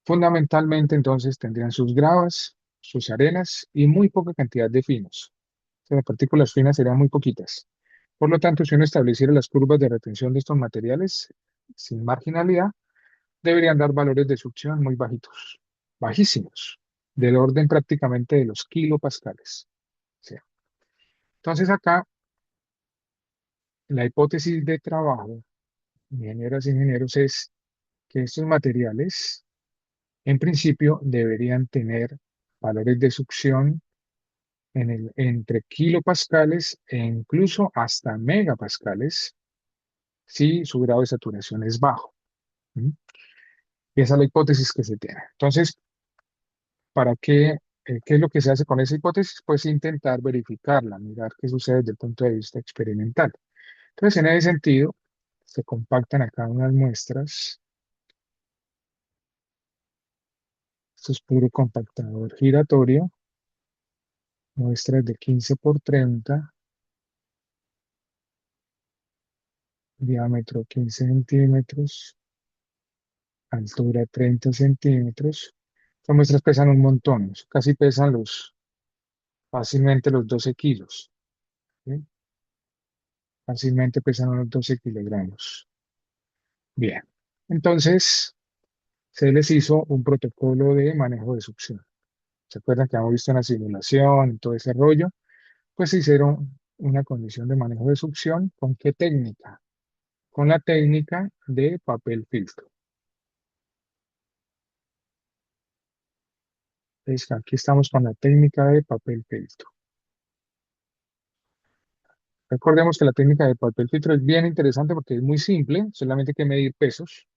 fundamentalmente entonces tendrían sus gravas, sus arenas y muy poca cantidad de finos. O sea, las partículas finas serían muy poquitas. Por lo tanto, si uno estableciera las curvas de retención de estos materiales sin marginalidad, deberían dar valores de succión muy bajitos, bajísimos, del orden prácticamente de los kilopascales. ¿Sí? Entonces acá la hipótesis de trabajo, ingenieras e ingenieros, es que estos materiales en principio deberían tener valores de succión entre kilopascales e incluso hasta megapascales si su grado de saturación es bajo. ¿Mm? Y esa es la hipótesis que se tiene. Entonces, ¿para qué? ¿Qué es lo que se hace con esa hipótesis? Pues intentar verificarla, mirar qué sucede desde el punto de vista experimental. Entonces, en ese sentido, se compactan acá unas muestras. Esto es puro compactador giratorio, muestras de 15 por 30, diámetro 15 centímetros, altura 30 centímetros. Estas muestras pesan un montón, casi pesan fácilmente los 12 kilos, ¿sí? Fácilmente pesan unos 12 kilogramos. Bien, entonces se les hizo un protocolo de manejo de succión. ¿Se acuerdan que hemos visto en la simulación, y todo ese rollo? Pues se hicieron una condición de manejo de succión. ¿Con qué técnica? Con la técnica de papel filtro. ¿Ves? Aquí estamos con la técnica de papel filtro. Recordemos que la técnica de papel filtro es bien interesante porque es muy simple, solamente hay que medir pesos,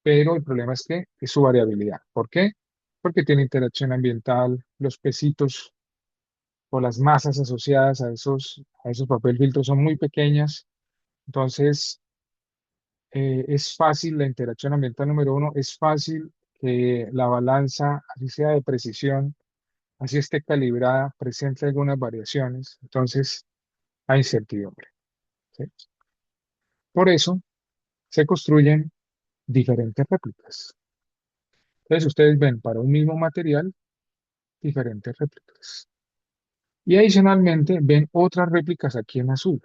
pero el problema es que es su variabilidad. ¿Por qué? Porque tiene interacción ambiental, los pesitos o las masas asociadas a esos papel filtros son muy pequeñas, entonces es fácil la interacción ambiental número uno, es fácil que la balanza, así sea de precisión, así esté calibrada, presente algunas variaciones, entonces hay incertidumbre. ¿Sí? Por eso se construyen diferentes réplicas. Entonces ustedes ven para un mismo material diferentes réplicas. Y adicionalmente ven otras réplicas aquí en azul.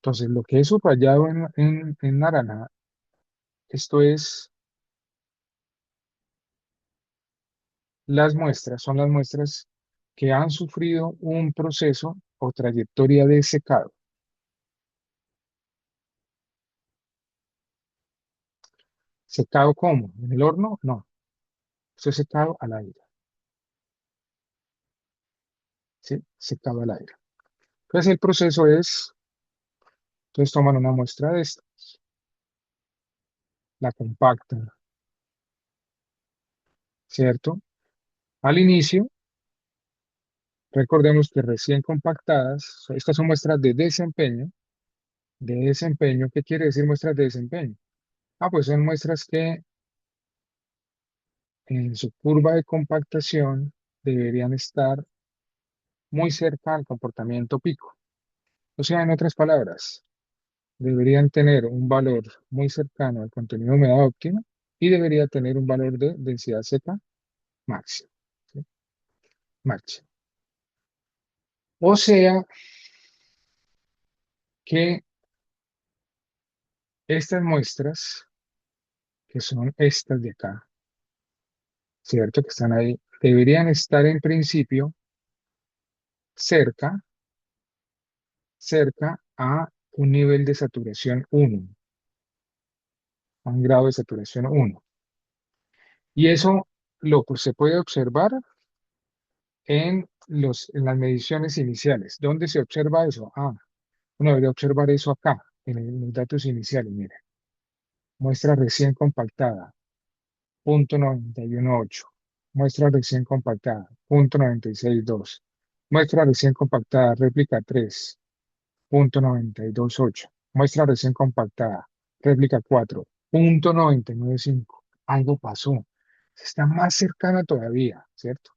Entonces lo que es subrayado en naranja, esto es son las muestras que han sufrido un proceso o trayectoria de secado. ¿Secado cómo? ¿En el horno? No, esto es secado al aire. ¿Sí? Secado al aire. Entonces el proceso es, entonces toman una muestra de esta, la compactan, ¿cierto? Al inicio, recordemos que recién compactadas, estas son muestras de desempeño. ¿De desempeño? ¿Qué quiere decir muestras de desempeño? Ah, pues son muestras que en su curva de compactación deberían estar muy cerca al comportamiento pico. O sea, en otras palabras, deberían tener un valor muy cercano al contenido de humedad óptima y debería tener un valor de densidad seca máximo. ¿Sí? Máximo. O sea que estas muestras, que son estas de acá, ¿cierto? Que están ahí, deberían estar en principio cerca, cerca a un nivel de saturación 1, a un grado de saturación 1. Y eso pues, se puede observar en las mediciones iniciales. ¿Dónde se observa eso? Uno debería observar eso acá, en los datos iniciales. Mire, muestra recién compactada, 0.918. Muestra recién compactada, 0.962. Muestra recién compactada, réplica 3, 0.928. Muestra recién compactada, réplica 4, 0.995. Algo pasó. Está más cercana todavía, ¿cierto?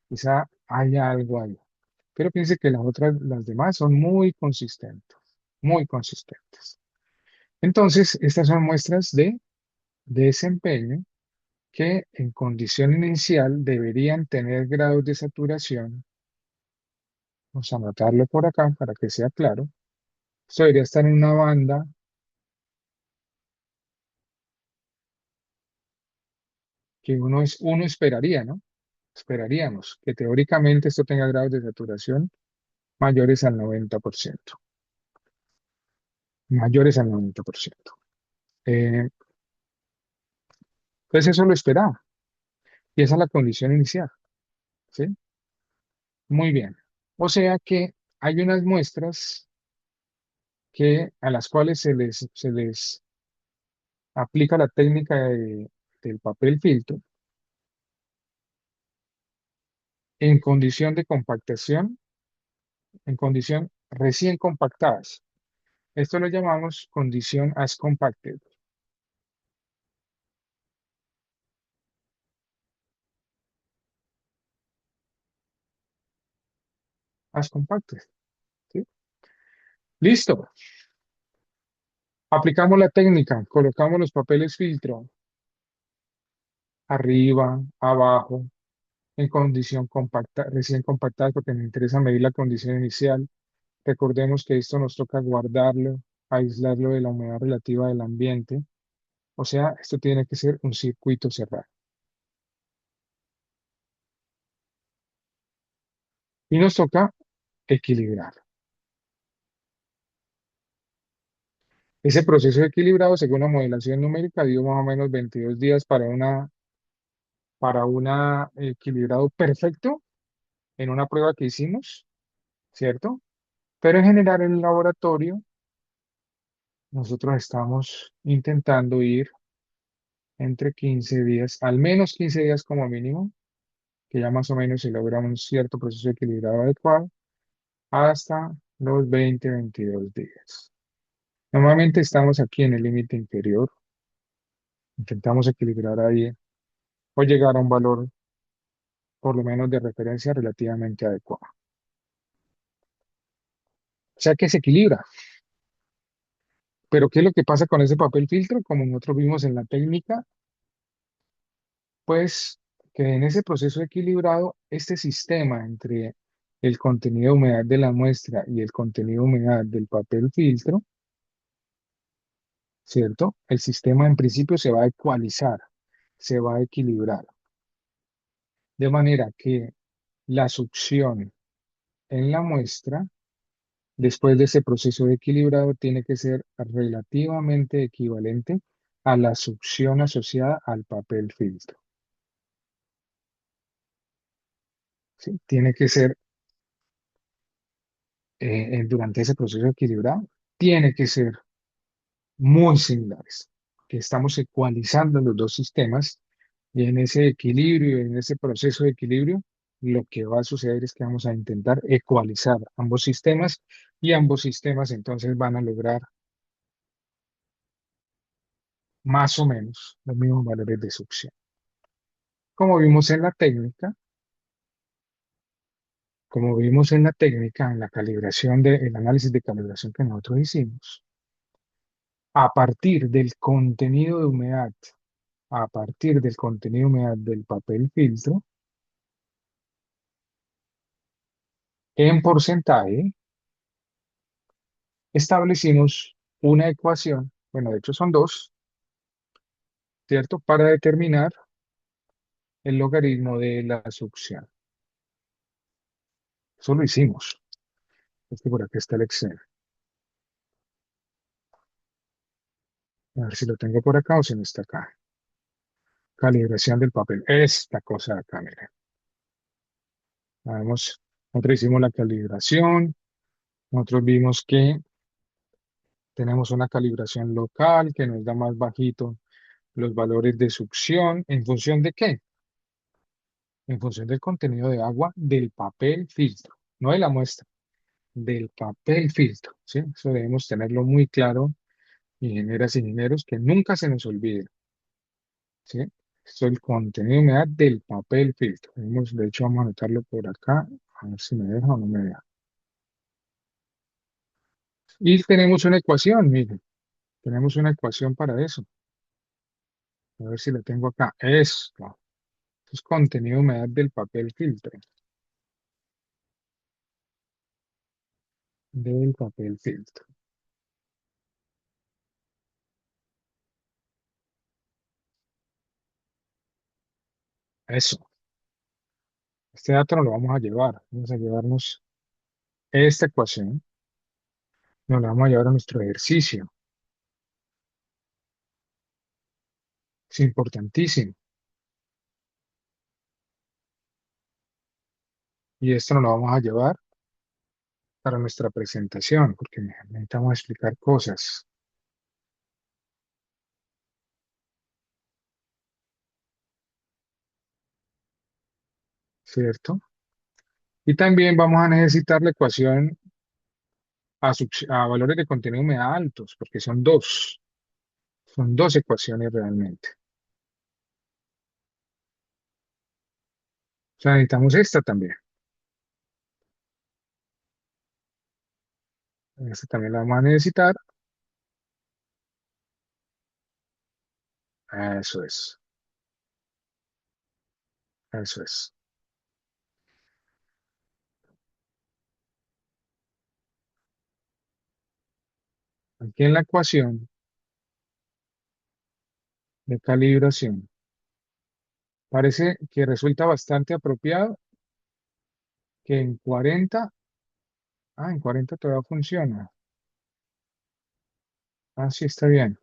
Quizá haya algo ahí. Pero piense que las demás son muy consistentes, muy consistentes. Entonces, estas son muestras de desempeño que en condición inicial deberían tener grados de saturación. Vamos a anotarlo por acá para que sea claro. Esto debería estar en una banda que uno esperaría, ¿no? Esperaríamos que teóricamente esto tenga grados de saturación mayores al 90%. Mayores al 90%. Pues eso lo esperaba. Y esa es la condición inicial, ¿sí? Muy bien. O sea que hay unas muestras a las cuales se les aplica la técnica del papel filtro en condición de compactación, en condición recién compactadas. Esto lo llamamos condición as compacted. As compacted, ¿sí? Listo. Aplicamos la técnica, colocamos los papeles filtro arriba, abajo, en condición compacta, recién compactada, porque me interesa medir la condición inicial. Recordemos que esto nos toca guardarlo, aislarlo de la humedad relativa del ambiente. O sea, esto tiene que ser un circuito cerrado. Y nos toca equilibrar. Ese proceso equilibrado, según la modelación numérica, dio más o menos 22 días para una equilibrado perfecto en una prueba que hicimos, ¿cierto? Pero en general en el laboratorio, nosotros estamos intentando ir entre 15 días, al menos 15 días como mínimo, que ya más o menos se logra un cierto proceso equilibrado adecuado, hasta los 20-22 días. Normalmente estamos aquí en el límite inferior, intentamos equilibrar ahí o llegar a un valor por lo menos de referencia relativamente adecuado. O sea que se equilibra. Pero ¿qué es lo que pasa con ese papel filtro? Como nosotros vimos en la técnica, pues que en ese proceso equilibrado, este sistema entre el contenido de humedad de la muestra y el contenido de humedad del papel filtro, ¿cierto? El sistema en principio se va a ecualizar, se va a equilibrar, de manera que la succión en la muestra, después de ese proceso de equilibrado, tiene que ser relativamente equivalente a la succión asociada al papel filtro, ¿sí? Tiene que ser durante ese proceso equilibrado, tiene que ser muy similares, que estamos ecualizando los dos sistemas y en ese equilibrio, en ese proceso de equilibrio, lo que va a suceder es que vamos a intentar ecualizar ambos sistemas y ambos sistemas entonces van a lograr más o menos los mismos valores de succión. Como vimos en la técnica, como vimos en la técnica, en la calibración el análisis de calibración que nosotros hicimos, a partir del contenido de humedad, a partir del contenido de humedad del papel filtro, en porcentaje, establecimos una ecuación, bueno, de hecho son dos, ¿cierto? Para determinar el logaritmo de la succión. Eso lo hicimos. Es que por aquí está el Excel. A ver si lo tengo por acá o si no está acá. Calibración del papel. Esta cosa de acá, miren. Vamos, nosotros hicimos la calibración. Nosotros vimos que tenemos una calibración local que nos da más bajito los valores de succión. ¿En función de qué? En función del contenido de agua del papel filtro, no de la muestra, del papel filtro, ¿sí? Eso debemos tenerlo muy claro, ingenieras y ingenieros, que nunca se nos olvide, ¿sí? Esto es el contenido de humedad del papel filtro. De hecho, vamos a anotarlo por acá, a ver si me deja o no me deja. Y tenemos una ecuación, miren, tenemos una ecuación para eso. A ver si la tengo acá. Esto es contenido de humedad del papel filtro. Del papel filtro. Eso. Este dato nos lo vamos a llevar. Vamos a llevarnos esta ecuación, nos la vamos a llevar a nuestro ejercicio. Es importantísimo. Y esto nos lo vamos a llevar para nuestra presentación, porque necesitamos explicar cosas, ¿cierto? Y también vamos a necesitar la ecuación a valores de contenido de humedad altos, porque son dos ecuaciones realmente. O sea, necesitamos esta también. Esta también la vamos a necesitar. Eso es, eso es. Aquí en la ecuación de calibración, parece que resulta bastante apropiado que en 40 todavía funciona. Ah, sí, está bien.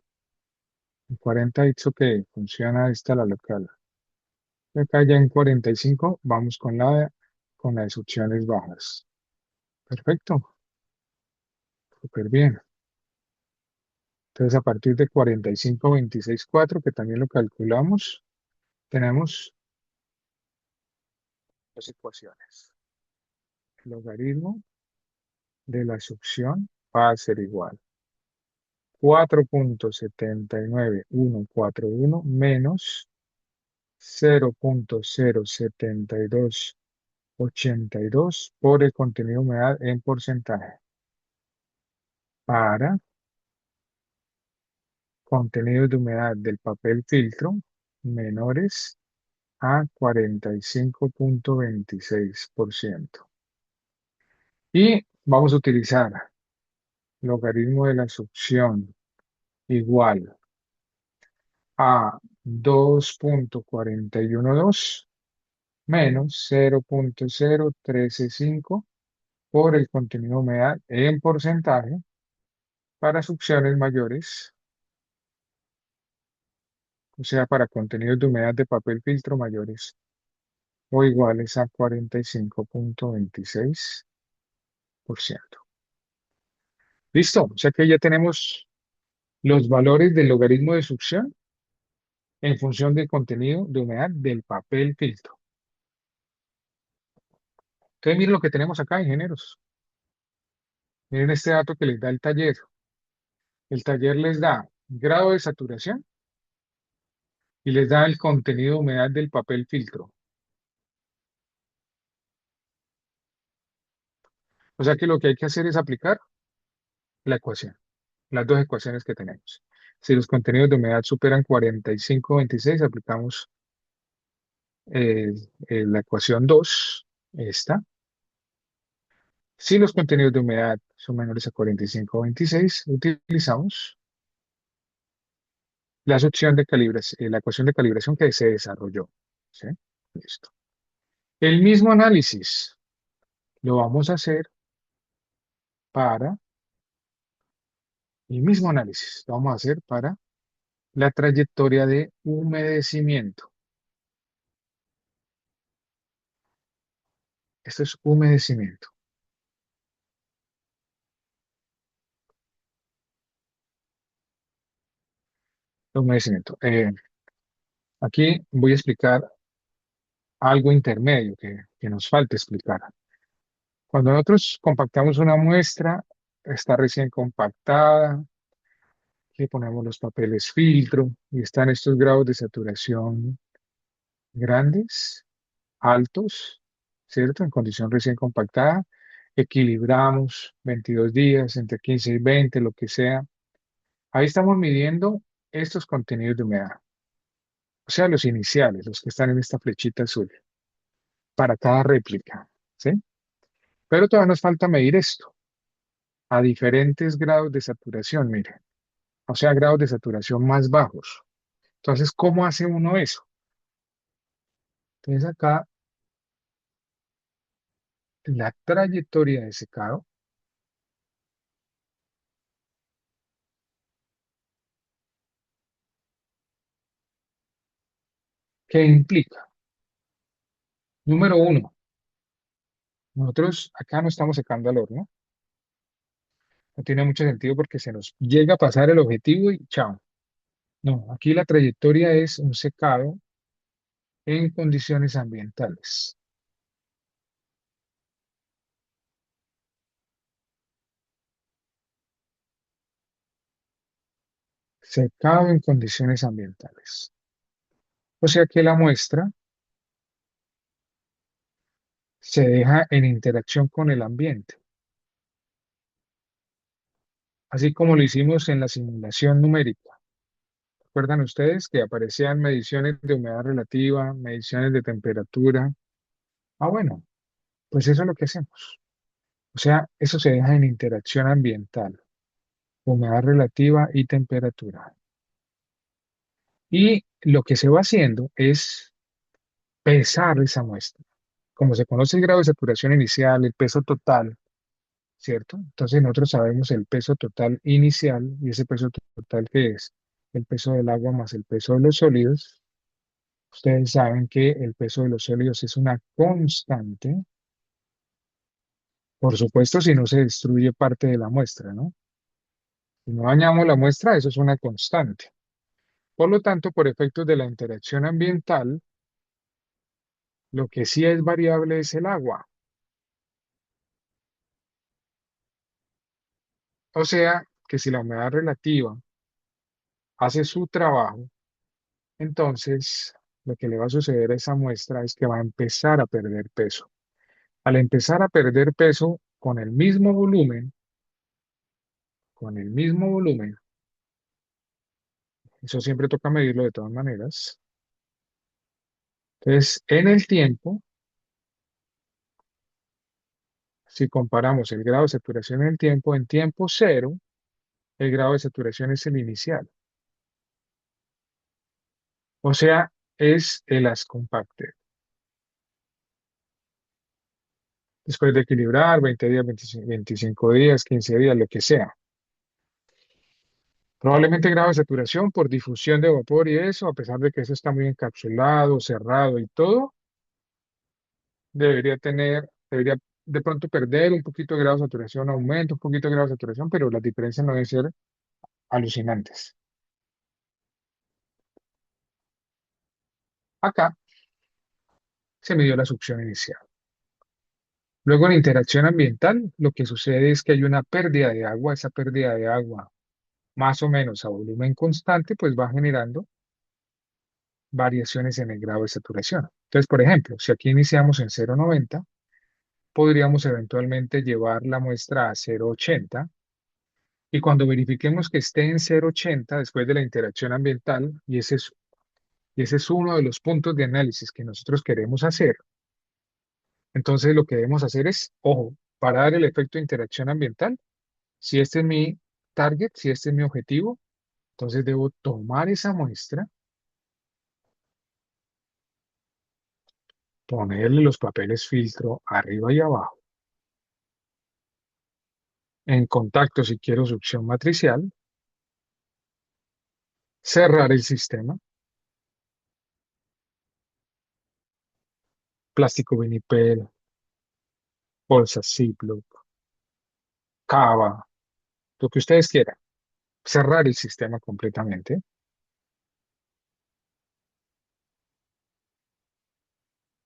En 40 dicho que funciona esta la local. Y acá ya en 45 vamos con las opciones bajas. Perfecto, súper bien. Entonces a partir de 45,26,4, que también lo calculamos, tenemos dos ecuaciones. El logaritmo de la succión va a ser igual. 4,79141 menos 0,07282 por el contenido de humedad en porcentaje para contenidos de humedad del papel filtro menores a 45,26%. Y vamos a utilizar logaritmo de la succión igual a 2,412 menos 0,035 por el contenido de humedad en porcentaje para succiones mayores, o sea, para contenidos de humedad de papel filtro mayores o iguales a 45,26%. ¿Listo? O sea que ya tenemos los valores del logaritmo de succión en función del contenido de humedad del papel filtro. Entonces, miren lo que tenemos acá, ingenieros. Miren este dato que les da el taller. El taller les da grado de saturación y les da el contenido de humedad del papel filtro. O sea que lo que hay que hacer es aplicar la ecuación, las dos ecuaciones que tenemos. Si los contenidos de humedad superan 45,26, aplicamos eh, la ecuación 2, esta. Si los contenidos de humedad son menores a 45,26, utilizamos la ecuación de calibración que se desarrolló. ¿Sí? Listo. El mismo análisis lo vamos a hacer para, el mismo análisis lo vamos a hacer para la trayectoria de humedecimiento. Esto es humedecimiento. Humedecimiento. Aquí voy a explicar algo intermedio que nos falta explicar. Cuando nosotros compactamos una muestra, está recién compactada, le ponemos los papeles filtro y están estos grados de saturación grandes, altos, ¿cierto? En condición recién compactada, equilibramos 22 días, entre 15 y 20, lo que sea. Ahí estamos midiendo estos contenidos de humedad, o sea, los iniciales, los que están en esta flechita azul, para cada réplica, ¿sí? Pero todavía nos falta medir esto a diferentes grados de saturación, miren, o sea, grados de saturación más bajos. Entonces, ¿cómo hace uno eso? Entonces, acá la trayectoria de secado, ¿qué implica? Número uno, nosotros acá no estamos secando al horno, no tiene mucho sentido porque se nos llega a pasar el objetivo y chao. No, aquí la trayectoria es un secado en condiciones ambientales. Secado en condiciones ambientales. O sea que la muestra se deja en interacción con el ambiente, así como lo hicimos en la simulación numérica. ¿Recuerdan ustedes que aparecían mediciones de humedad relativa, mediciones de temperatura? Ah, bueno, pues eso es lo que hacemos. O sea, eso se deja en interacción ambiental, humedad relativa y temperatura. Y lo que se va haciendo es pesar esa muestra. Como se conoce el grado de saturación inicial, el peso total, ¿cierto? Entonces nosotros sabemos el peso total inicial y ese peso total que es el peso del agua más el peso de los sólidos. Ustedes saben que el peso de los sólidos es una constante, por supuesto, si no se destruye parte de la muestra, ¿no? Si no dañamos la muestra, eso es una constante. Por lo tanto, por efectos de la interacción ambiental, lo que sí es variable es el agua. O sea, que si la humedad relativa hace su trabajo, entonces lo que le va a suceder a esa muestra es que va a empezar a perder peso. Al empezar a perder peso con el mismo volumen, eso siempre toca medirlo de todas maneras. Entonces, en el tiempo, si comparamos el grado de saturación en tiempo cero, el grado de saturación es el inicial. O sea, es el as compacted. Después de equilibrar 20 días, 25 días, 15 días, lo que sea. Probablemente grado de saturación por difusión de vapor y eso, a pesar de que eso está muy encapsulado, cerrado y todo, debería de pronto perder un poquito de grado de saturación, aumenta un poquito de grado de saturación, pero las diferencias no deben ser alucinantes. Acá se midió la succión inicial. Luego, en interacción ambiental, lo que sucede es que hay una pérdida de agua. Esa pérdida de agua, más o menos a volumen constante, pues va generando variaciones en el grado de saturación. Entonces, por ejemplo, si aquí iniciamos en 0,90, podríamos eventualmente llevar la muestra a 0,80 y cuando verifiquemos que esté en 0,80 después de la interacción ambiental, y ese es uno de los puntos de análisis que nosotros queremos hacer, entonces lo que debemos hacer es, ojo, parar el efecto de interacción ambiental. Si este es mi target, si este es mi objetivo, entonces debo tomar esa muestra, ponerle los papeles filtro arriba y abajo, en contacto si quiero succión matricial, cerrar el sistema, plástico vinipel, bolsa Ziploc, cava, lo que ustedes quieran, cerrar el sistema completamente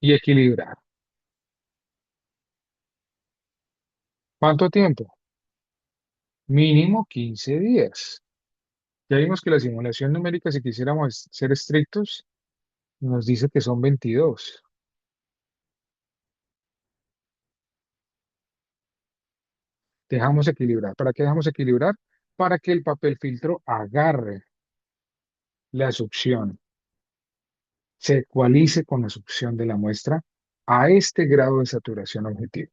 y equilibrar. ¿Cuánto tiempo? Mínimo 15 días. Ya vimos que la simulación numérica, si quisiéramos ser estrictos, nos dice que son 22. Dejamos equilibrar. ¿Para qué dejamos equilibrar? Para que el papel filtro agarre la succión, se ecualice con la succión de la muestra a este grado de saturación objetivo.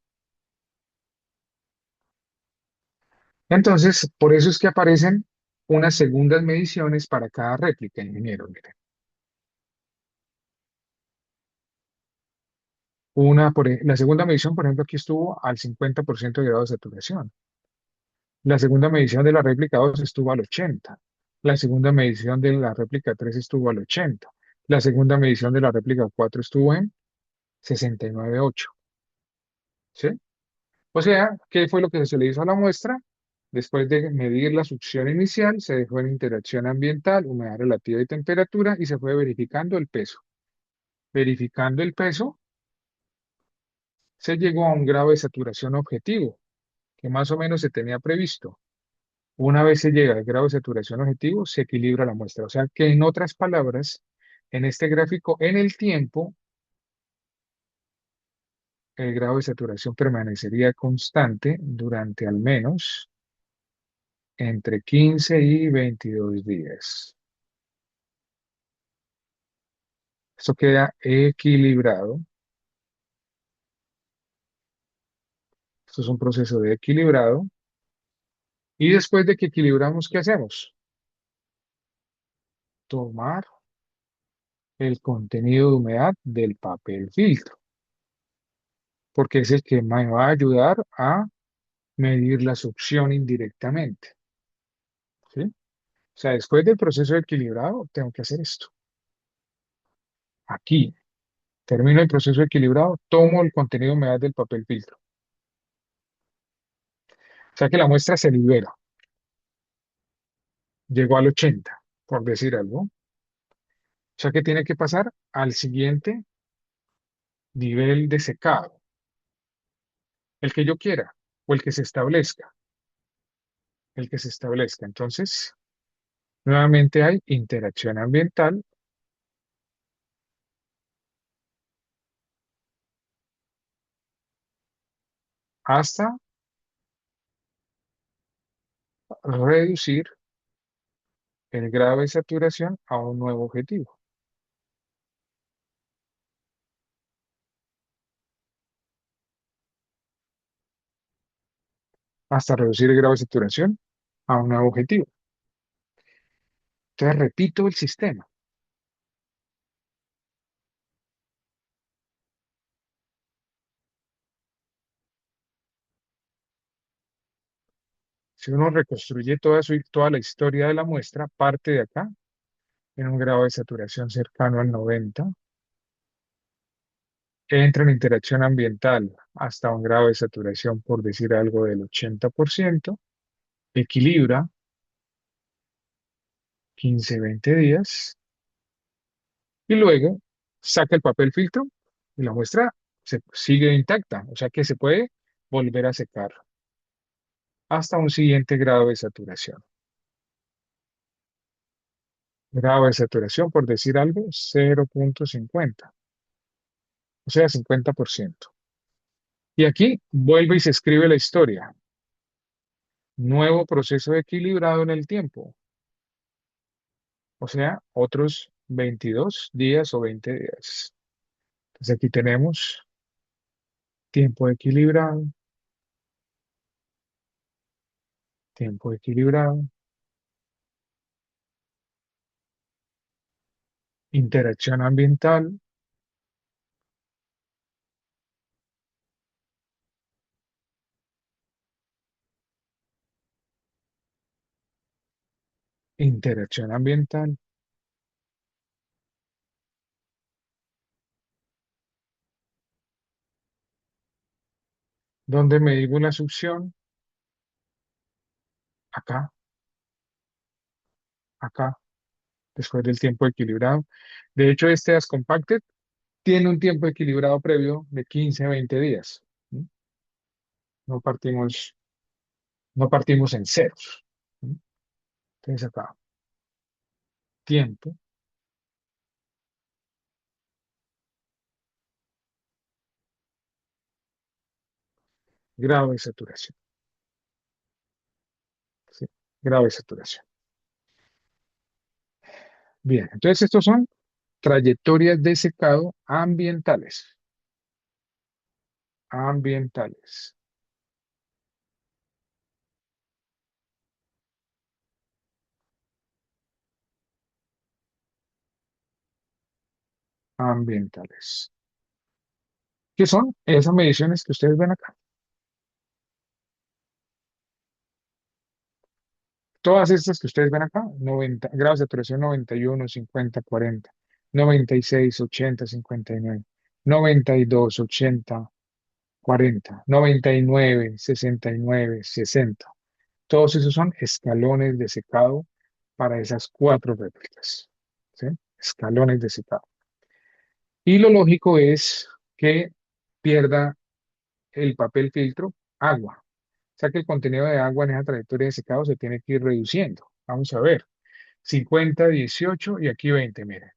Entonces, por eso es que aparecen unas segundas mediciones para cada réplica, ingeniero. Miren. La segunda medición, por ejemplo, aquí estuvo al 50% de grado de saturación. La segunda medición de la réplica 2 estuvo al 80. La segunda medición de la réplica 3 estuvo al 80. La segunda medición de la réplica 4 estuvo en 69,8. ¿Sí? O sea, ¿qué fue lo que se le hizo a la muestra? Después de medir la succión inicial, se dejó en interacción ambiental, humedad relativa y temperatura y se fue verificando el peso. Verificando el peso, se llegó a un grado de saturación objetivo, que más o menos se tenía previsto. Una vez se llega al grado de saturación objetivo, se equilibra la muestra. O sea que, en otras palabras, en este gráfico, en el tiempo, el grado de saturación permanecería constante durante al menos entre 15 y 22 días. Esto queda equilibrado. Esto es un proceso de equilibrado. Y después de que equilibramos, ¿qué hacemos? Tomar el contenido de humedad del papel filtro, porque es el que me va a ayudar a medir la succión indirectamente. ¿Sí? O sea, después del proceso de equilibrado, tengo que hacer esto. Aquí, termino el proceso de equilibrado, tomo el contenido de humedad del papel filtro. O sea que la muestra se libera. Llegó al 80, por decir algo. O sea que tiene que pasar al siguiente nivel de secado, el que yo quiera, o el que se establezca, el que se establezca. Entonces, nuevamente hay interacción ambiental hasta reducir el grado de saturación a un nuevo objetivo. Hasta reducir el grado de saturación a un nuevo objetivo. Entonces, repito el sistema. Si uno reconstruye toda la historia de la muestra, parte de acá, en un grado de saturación cercano al 90, entra en interacción ambiental hasta un grado de saturación, por decir algo, del 80%, equilibra 15, 20 días, y luego saca el papel filtro y la muestra se sigue intacta, o sea que se puede volver a secar hasta un siguiente grado de saturación. Grado de saturación, por decir algo, 0,50, o sea, 50%. Y aquí vuelve y se escribe la historia. Nuevo proceso equilibrado en el tiempo, o sea, otros 22 días o 20 días. Entonces aquí tenemos tiempo equilibrado, interacción ambiental, interacción ambiental, ¿Dónde medimos la succión? Acá, acá, después del tiempo equilibrado. De hecho, este as compacted tiene un tiempo equilibrado previo de 15 a 20 días. ¿Sí? No partimos, no partimos en ceros. ¿Sí? Entonces acá, tiempo, grado de saturación. ¿Sí? Grado de saturación. Bien, entonces estos son trayectorias de secado ambientales. Ambientales. Ambientales. ¿Qué son esas mediciones que ustedes ven acá? Todas estas que ustedes ven acá, 90 grados de saturación, 91, 50, 40, 96, 80, 59, 92, 80, 40, 99, 69, 60. Todos esos son escalones de secado para esas cuatro réplicas. ¿Sí? Escalones de secado. Y lo lógico es que pierda el papel filtro agua. O sea que el contenido de agua en esa trayectoria de secado se tiene que ir reduciendo. Vamos a ver. 50, 18 y aquí 20, miren.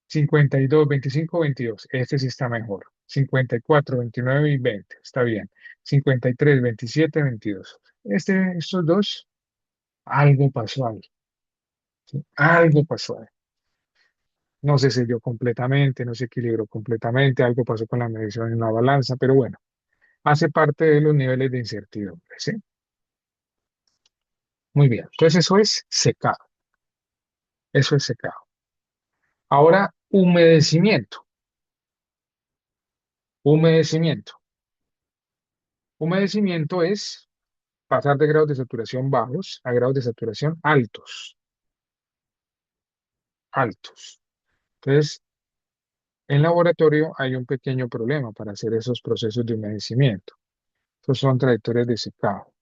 52, 25, 22. Este sí está mejor. 54, 29 y 20. Está bien. 53, 27, 22. Estos dos, algo pasó ahí. ¿Sí? Algo pasó ahí. No se selló completamente, no se equilibró completamente, algo pasó con la medición en la balanza, pero bueno, hace parte de los niveles de incertidumbre, ¿sí? Muy bien, entonces eso es secado, eso es secado. Ahora, humedecimiento, humedecimiento. Humedecimiento es pasar de grados de saturación bajos a grados de saturación altos, altos. Entonces, en laboratorio hay un pequeño problema para hacer esos procesos de humedecimiento. Esos son trayectorias de secado.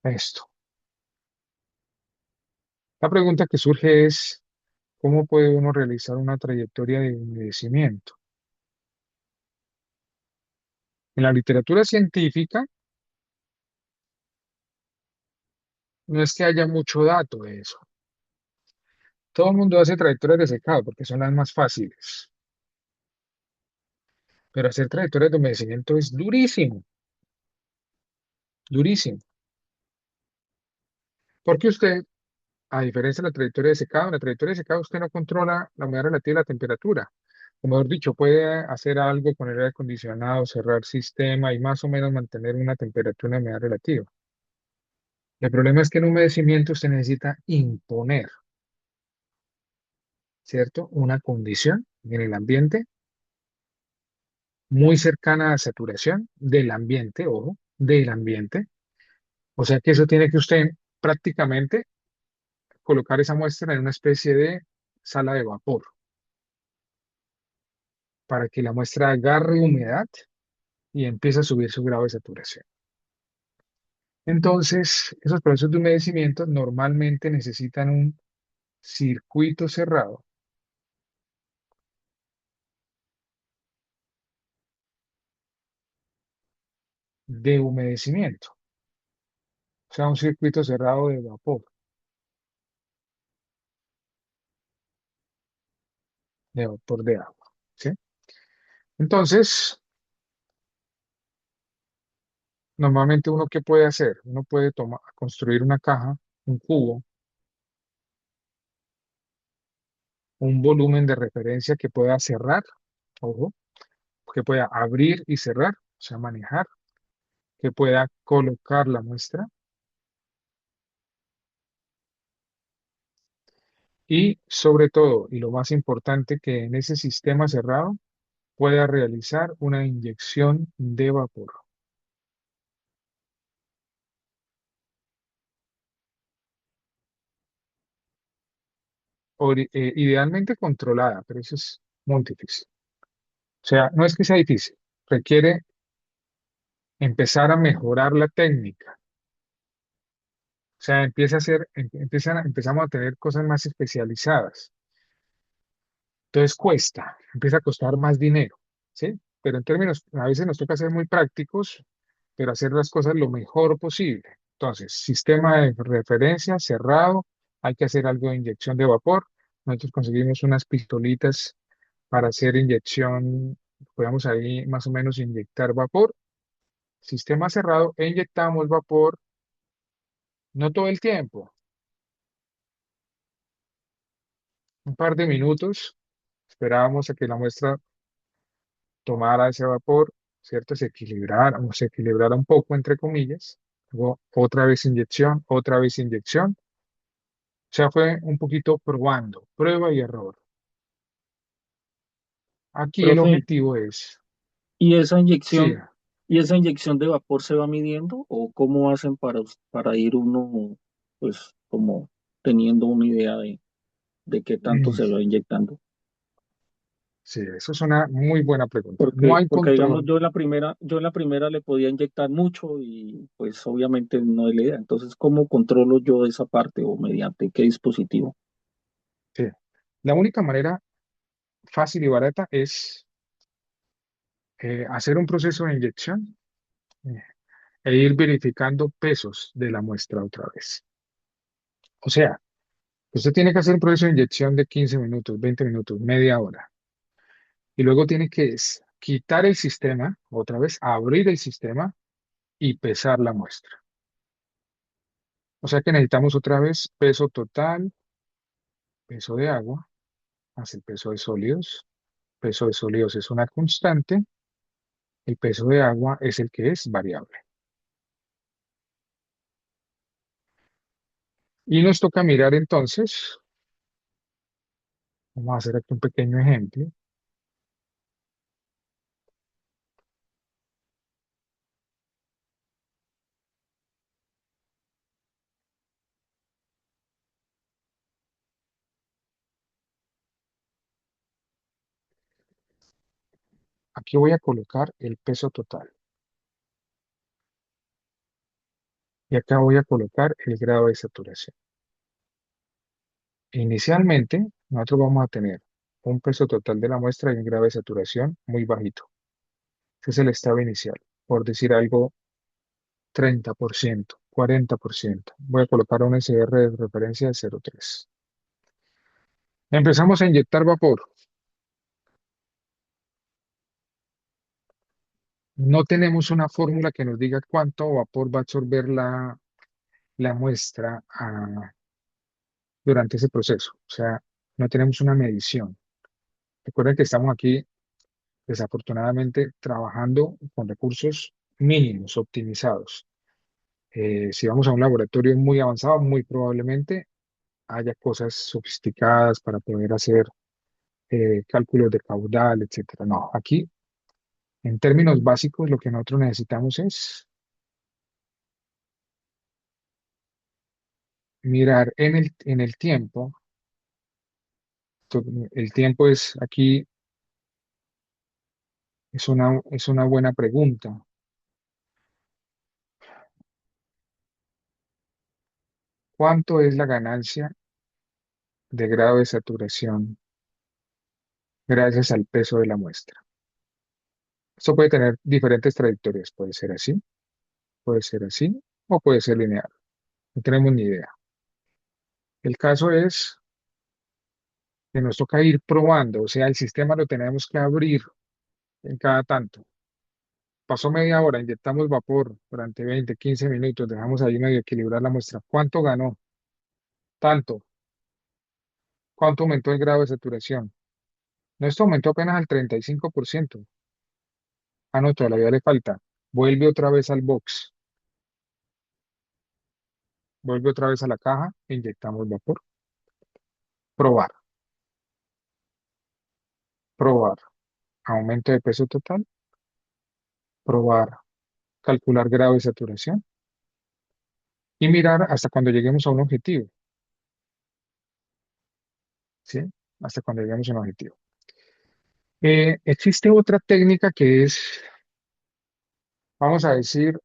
Esto. La pregunta que surge es, ¿cómo puede uno realizar una trayectoria de humedecimiento? En la literatura científica no es que haya mucho dato de eso. Todo el mundo hace trayectorias de secado porque son las más fáciles, pero hacer trayectorias de humedecimiento es durísimo, durísimo. Porque usted, a diferencia de la trayectoria de secado, en la trayectoria de secado usted no controla la humedad relativa y la temperatura. O mejor dicho, puede hacer algo con el aire acondicionado, cerrar sistema y más o menos mantener una temperatura y humedad relativa. El problema es que en humedecimiento usted necesita imponer, ¿cierto? Una condición en el ambiente muy cercana a saturación del ambiente, ojo, del ambiente. O sea que eso tiene que usted prácticamente colocar esa muestra en una especie de sala de vapor para que la muestra agarre humedad y empiece a subir su grado de saturación. Entonces, esos procesos de humedecimiento normalmente necesitan un circuito cerrado de humedecimiento, o sea, un circuito cerrado de vapor, de vapor de agua. ¿Sí? Entonces, normalmente uno qué puede hacer? Uno puede tomar, construir una caja, un cubo, un volumen de referencia que pueda cerrar, ojo, que pueda abrir y cerrar, o sea, manejar, que pueda colocar la muestra y sobre todo, y lo más importante, que en ese sistema cerrado pueda realizar una inyección de vapor, idealmente controlada, pero eso es muy difícil. O sea, no es que sea difícil, requiere empezar a mejorar la técnica. O sea, empezamos a tener cosas más especializadas. Entonces empieza a costar más dinero, ¿sí? Pero en términos, a veces nos toca ser muy prácticos, pero hacer las cosas lo mejor posible. Entonces, sistema de referencia cerrado, hay que hacer algo de inyección de vapor. Nosotros conseguimos unas pistolitas para hacer inyección, podemos ahí más o menos inyectar vapor. Sistema cerrado, e inyectamos vapor, no todo el tiempo, un par de minutos, esperábamos a que la muestra tomara ese vapor, ¿cierto? Se equilibrara un poco, entre comillas. Luego otra vez inyección, otra vez inyección. O sea, fue un poquito probando, prueba y error. Aquí el Profe, objetivo es, ¿y esa sí, inyección, y esa inyección de vapor se va midiendo o cómo hacen para ir uno, pues, como teniendo una idea de qué tanto se va inyectando? sí, eso es una muy buena pregunta. No Porque, hay porque digamos, control. yo en la primera le podía inyectar mucho y pues obviamente no es la idea. Entonces, ¿cómo controlo yo esa parte o mediante qué dispositivo? Sí. La única manera fácil y barata es hacer un proceso de inyección eh, e ir verificando pesos de la muestra otra vez. O sea, usted tiene que hacer un proceso de inyección de 15 minutos, 20 minutos, media hora. Y luego tiene que quitar el sistema, otra vez, abrir el sistema y pesar la muestra. O sea que necesitamos otra vez peso total, peso de agua, más el peso de sólidos. Peso de sólidos es una constante, el peso de agua es el que es variable. Y nos toca mirar entonces, vamos a hacer aquí un pequeño ejemplo. Aquí voy a colocar el peso total y acá voy a colocar el grado de saturación. Inicialmente, nosotros vamos a tener un peso total de la muestra y un grado de saturación muy bajito. Ese es el estado inicial. Por decir algo, 30%, 40%. Voy a colocar un SR de referencia de 0,3. Empezamos a inyectar vapor. No tenemos una fórmula que nos diga cuánto vapor va a absorber la muestra durante ese proceso. O sea, no tenemos una medición. Recuerden que estamos aquí, desafortunadamente, trabajando con recursos mínimos, optimizados. Si vamos a un laboratorio muy avanzado, muy probablemente haya cosas sofisticadas para poder hacer cálculos de caudal, etcétera. No, aquí, en términos básicos, lo que nosotros necesitamos es mirar en el tiempo. El tiempo es aquí, es una buena pregunta. ¿Cuánto es la ganancia de grado de saturación gracias al peso de la muestra? Esto puede tener diferentes trayectorias. Puede ser así o puede ser lineal. No tenemos ni idea. El caso es que nos toca ir probando, o sea, el sistema lo tenemos que abrir en cada tanto. Pasó media hora, inyectamos vapor durante 20, 15 minutos, dejamos ahí medio equilibrar la muestra. ¿Cuánto ganó? Tanto. ¿Cuánto aumentó el grado de saturación? No, esto aumentó apenas al 35%. Ah, no, todavía le falta. Vuelve otra vez al box, vuelve otra vez a la caja, inyectamos vapor. Probar, probar. Aumento de peso total, probar, calcular grado de saturación y mirar hasta cuando lleguemos a un objetivo, ¿sí? Hasta cuando lleguemos a un objetivo. Existe otra técnica que es, vamos a decir,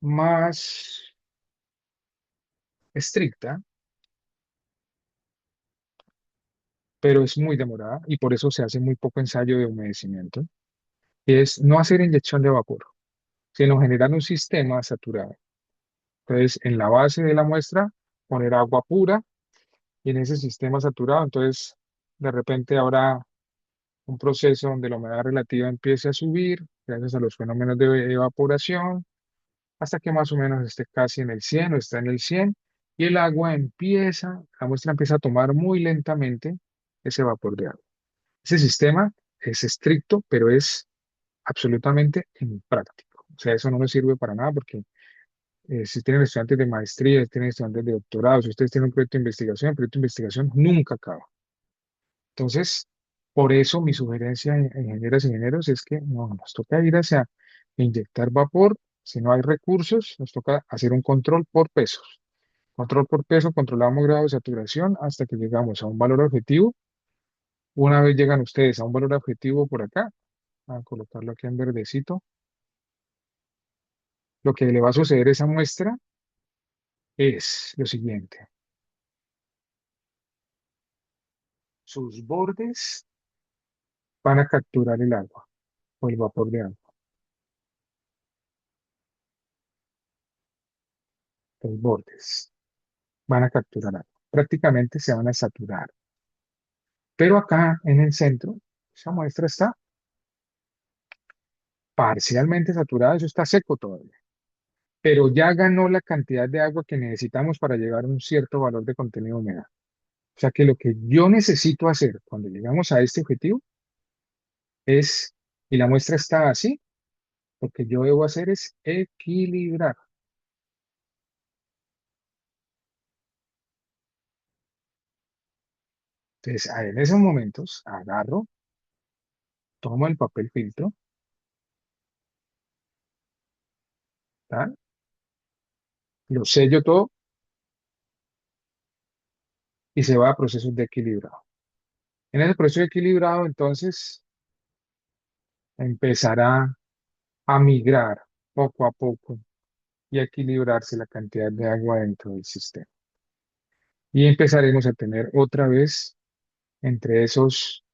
más estricta, pero es muy demorada y por eso se hace muy poco ensayo de humedecimiento, y es no hacer inyección de vapor, sino generar un sistema saturado. Entonces, en la base de la muestra, poner agua pura y en ese sistema saturado, entonces, de repente habrá un proceso donde la humedad relativa empiece a subir gracias a los fenómenos de evaporación, hasta que más o menos esté casi en el 100 o está en el 100 y el agua empieza, la muestra empieza a tomar muy lentamente ese vapor de agua. Ese sistema es estricto, pero es absolutamente impráctico. O sea, eso no nos sirve para nada porque si tienen estudiantes de maestría, si tienen estudiantes de doctorado, si ustedes tienen un proyecto de investigación, el proyecto de investigación nunca acaba. Entonces, por eso mi sugerencia a ingenieras y ingenieros es que no nos toca ir hacia inyectar vapor. Si no hay recursos, nos toca hacer un control por pesos. Control por peso, controlamos grado de saturación hasta que llegamos a un valor objetivo. Una vez llegan ustedes a un valor objetivo por acá, a colocarlo aquí en verdecito, lo que le va a suceder a esa muestra es lo siguiente. Sus bordes van a capturar el agua o el vapor de agua. Los bordes van a capturar agua. Prácticamente se van a saturar. Pero acá en el centro, esa muestra está parcialmente saturada, eso está seco todavía. Pero ya ganó la cantidad de agua que necesitamos para llegar a un cierto valor de contenido de humedad. O sea que lo que yo necesito hacer cuando llegamos a este objetivo es, y la muestra está así, lo que yo debo hacer es equilibrar. Entonces, en esos momentos, agarro, tomo el papel filtro, ¿tá? Lo sello todo y se va a procesos de equilibrado. En ese proceso de equilibrado, entonces, empezará a migrar poco a poco y a equilibrarse la cantidad de agua dentro del sistema. Y empezaremos a tener otra vez entre esos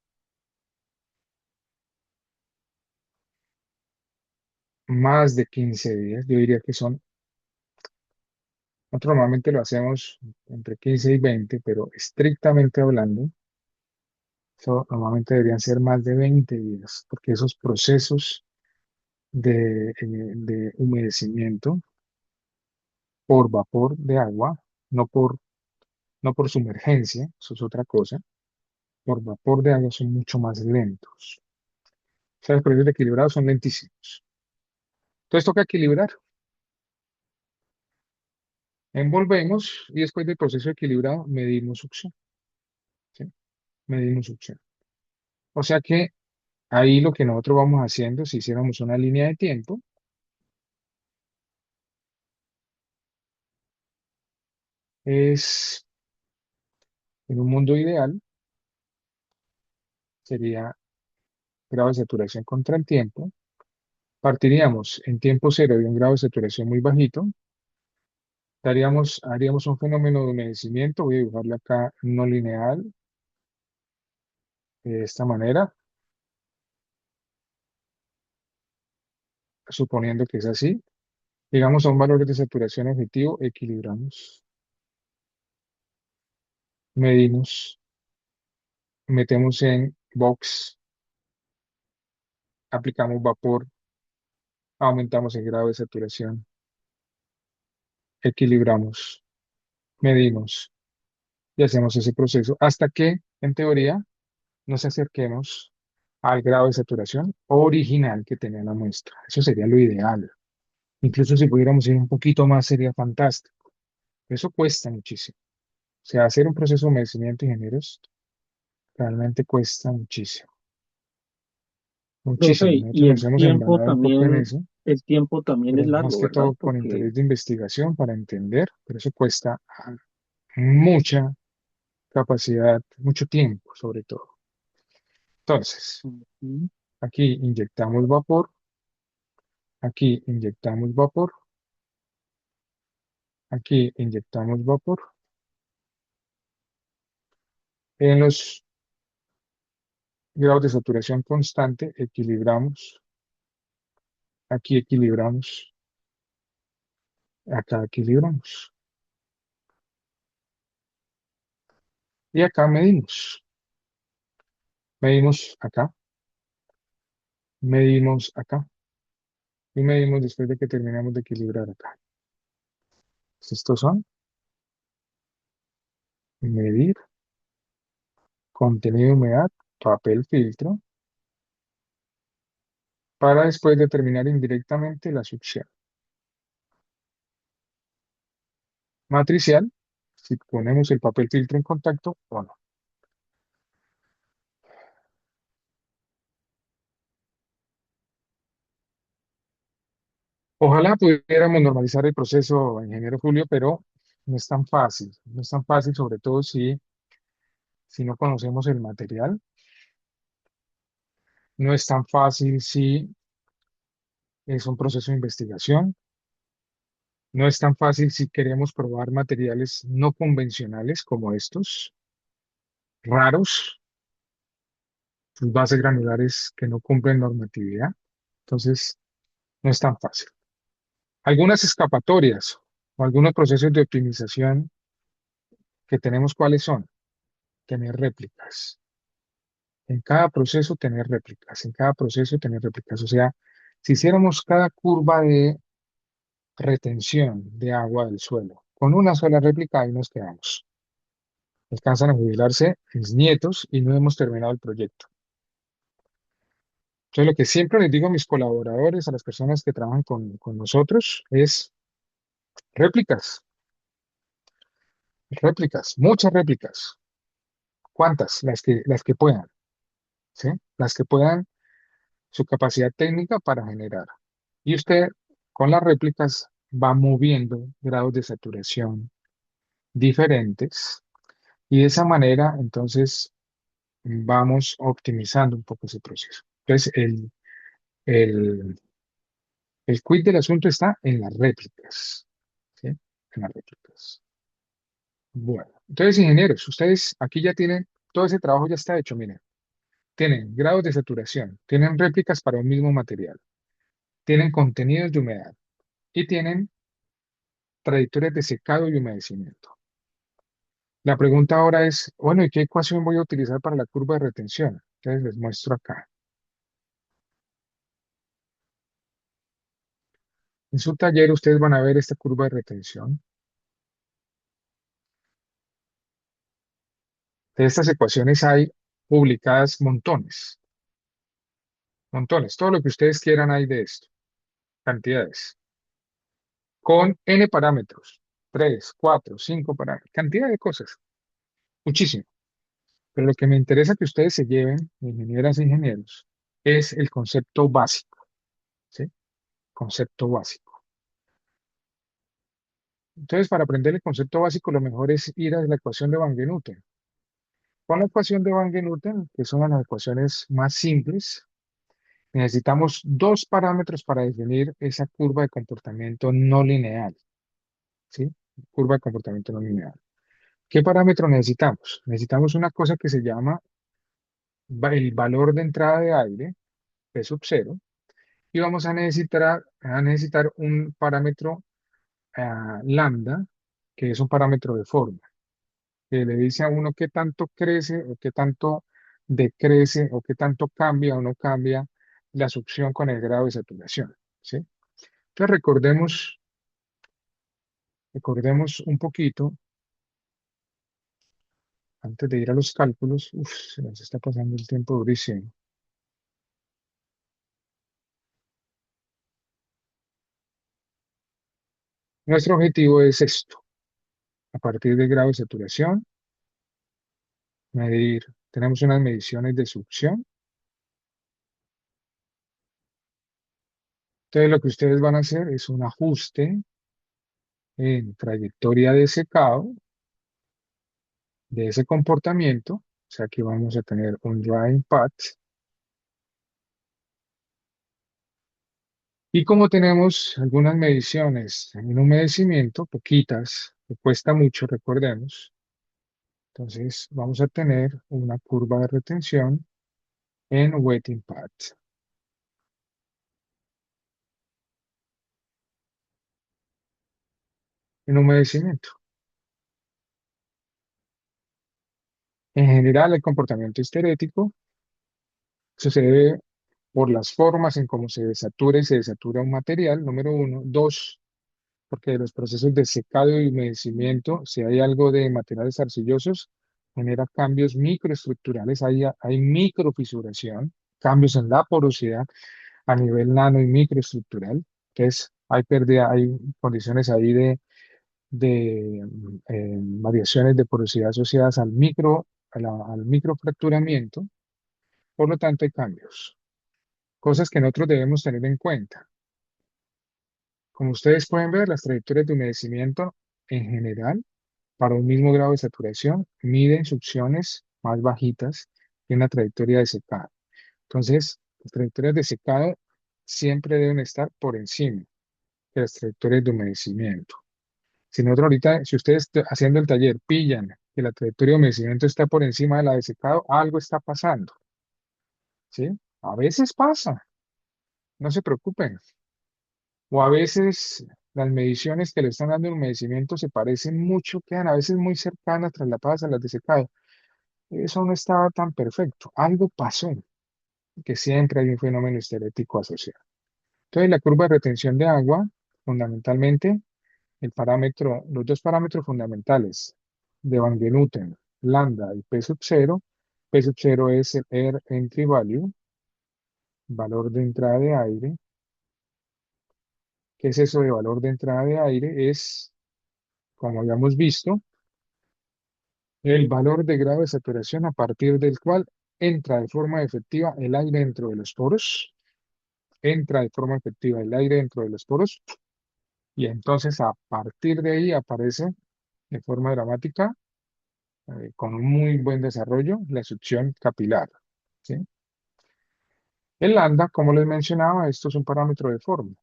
más de 15 días, yo diría que son, nosotros normalmente lo hacemos entre 15 y 20, pero estrictamente hablando, eso normalmente deberían ser más de 20 días, porque esos procesos de humedecimiento por vapor de agua, no por, no por sumergencia, eso es otra cosa, por vapor de agua son mucho más lentos. O sea, los procesos equilibrados son lentísimos. Entonces toca equilibrar. Envolvemos y después del proceso equilibrado medimos succión. ¿Sí? Medimos succión. O sea que ahí lo que nosotros vamos haciendo, si hiciéramos una línea de tiempo, es en un mundo ideal, sería grado de saturación contra el tiempo. Partiríamos en tiempo cero de un grado de saturación muy bajito, haríamos un fenómeno de humedecimiento, voy a dibujarlo acá no lineal, de esta manera, suponiendo que es así. Llegamos a un valor de saturación objetivo, equilibramos, medimos, metemos en box, aplicamos vapor, aumentamos el grado de saturación, equilibramos, medimos y hacemos ese proceso hasta que, en teoría, nos acerquemos al grado de saturación original que tenía la muestra. Eso sería lo ideal. Incluso si pudiéramos ir un poquito más, sería fantástico. Eso cuesta muchísimo. O sea, hacer un proceso de humedecimiento, ingenieros, realmente cuesta muchísimo. Muchísimo. Profe, y Nosotros nos hemos embalado un poco en eso, el tiempo también es pero más largo, que ¿verdad? todo por Porque interés de investigación, para entender, pero eso cuesta mucha capacidad, mucho tiempo, sobre todo. Entonces, Ujú. aquí inyectamos vapor, aquí inyectamos vapor, aquí inyectamos vapor. En los grados de saturación constante equilibramos, aquí equilibramos, acá equilibramos. Y acá medimos. Medimos acá, medimos acá y medimos después de que terminamos de equilibrar acá. Estos son medir, contenido de humedad, papel filtro, para después determinar indirectamente la succión. Matricial, si ponemos el papel filtro en contacto o no. Ojalá pudiéramos normalizar el proceso, ingeniero Julio, pero no es tan fácil. No es tan fácil, sobre todo si no conocemos el material. No es tan fácil si es un proceso de investigación. No es tan fácil si queremos probar materiales no convencionales como estos, raros, sus bases granulares que no cumplen normatividad. Entonces, no es tan fácil. Algunas escapatorias o algunos procesos de optimización que tenemos, ¿cuáles son? Tener réplicas. En cada proceso tener réplicas, en cada proceso tener réplicas. O sea, si hiciéramos cada curva de retención de agua del suelo con una sola réplica, ahí nos quedamos. Alcanzan a jubilarse mis nietos y no hemos terminado el proyecto. Entonces, lo que siempre les digo a mis colaboradores, a las personas que trabajan con nosotros, es réplicas, réplicas, muchas réplicas. ¿Cuántas? Las que puedan, ¿sí? Las que puedan, su capacidad técnica para generar. Y usted con las réplicas va moviendo grados de saturación diferentes y de esa manera, entonces, vamos optimizando un poco ese proceso. Entonces, el, el quid del asunto está en las réplicas, ¿sí? En las réplicas. Bueno, entonces, ingenieros, ustedes aquí ya tienen, todo ese trabajo ya está hecho, miren. Tienen grados de saturación, tienen réplicas para un mismo material, tienen contenidos de humedad y tienen trayectorias de secado y humedecimiento. La pregunta ahora es, bueno, ¿y qué ecuación voy a utilizar para la curva de retención? Entonces les muestro acá. En su taller ustedes van a ver esta curva de retención. De estas ecuaciones hay publicadas montones, montones. Todo lo que ustedes quieran hay de esto, cantidades, con n parámetros, 3, 4, 5 parámetros, cantidad de cosas, muchísimo. Pero lo que me interesa que ustedes se lleven, ingenieras e ingenieros, es el concepto básico, ¿sí? Concepto básico. Entonces, para aprender el concepto básico, lo mejor es ir a la ecuación de Van Genuten. Con la ecuación de Van Genuten, que son las ecuaciones más simples, necesitamos dos parámetros para definir esa curva de comportamiento no lineal, ¿sí? Curva de comportamiento no lineal. ¿Qué parámetro necesitamos? Necesitamos una cosa que se llama el valor de entrada de aire, P sub cero, y vamos a necesitar un parámetro lambda, que es un parámetro de forma, que le dice a uno qué tanto crece o qué tanto decrece o qué tanto cambia o no cambia la succión con el grado de saturación, ¿sí? Entonces recordemos un poquito, antes de ir a los cálculos, se nos está pasando el tiempo durísimo. Nuestro objetivo es esto, a partir del grado de saturación, medir, tenemos unas mediciones de succión. Entonces lo que ustedes van a hacer es un ajuste en trayectoria de secado de ese comportamiento O sea, aquí vamos a tener un drying pad. Y como tenemos algunas mediciones en humedecimiento, poquitas, que cuesta mucho, recordemos, entonces vamos a tener una curva de retención en wetting pad, en humedecimiento. En general, el comportamiento histerético sucede por las formas en cómo se desatura y se desatura un material, número uno. Dos, porque de los procesos de secado y humedecimiento, si hay algo de materiales arcillosos, genera cambios microestructurales, hay microfisuración, cambios en la porosidad a nivel nano y microestructural. Entonces, hay pérdida, hay condiciones ahí de variaciones de porosidad asociadas al microfracturamiento. Por lo tanto, hay cambios, cosas que nosotros debemos tener en cuenta. Como ustedes pueden ver, las trayectorias de humedecimiento en general para un mismo grado de saturación miden succiones más bajitas que una trayectoria de secado. Entonces, las trayectorias de secado siempre deben estar por encima de las trayectorias de humedecimiento. Si nosotros ahorita, si ustedes haciendo el taller pillan que la trayectoria de humedecimiento está por encima de la de secado, algo está pasando, ¿sí? A veces pasa, no se preocupen. O a veces las mediciones que le están dando el humedecimiento se parecen mucho, quedan a veces muy cercanas, traslapadas a las de secado. Eso no estaba tan perfecto. Algo pasó, que siempre hay un fenómeno histerético asociado. Entonces, la curva de retención de agua, fundamentalmente, los dos parámetros fundamentales de Van Genuten, lambda y P sub cero. P sub cero es el Air Entry Value, valor de entrada de aire. ¿Qué es eso de valor de entrada de aire? Es, como habíamos visto, el valor de grado de saturación a partir del cual entra de forma efectiva el aire dentro de los poros, entra de forma efectiva el aire dentro de los poros, y entonces a partir de ahí aparece de forma dramática, con un muy buen desarrollo, la succión capilar, ¿sí? El lambda, como les mencionaba, esto es un parámetro de forma,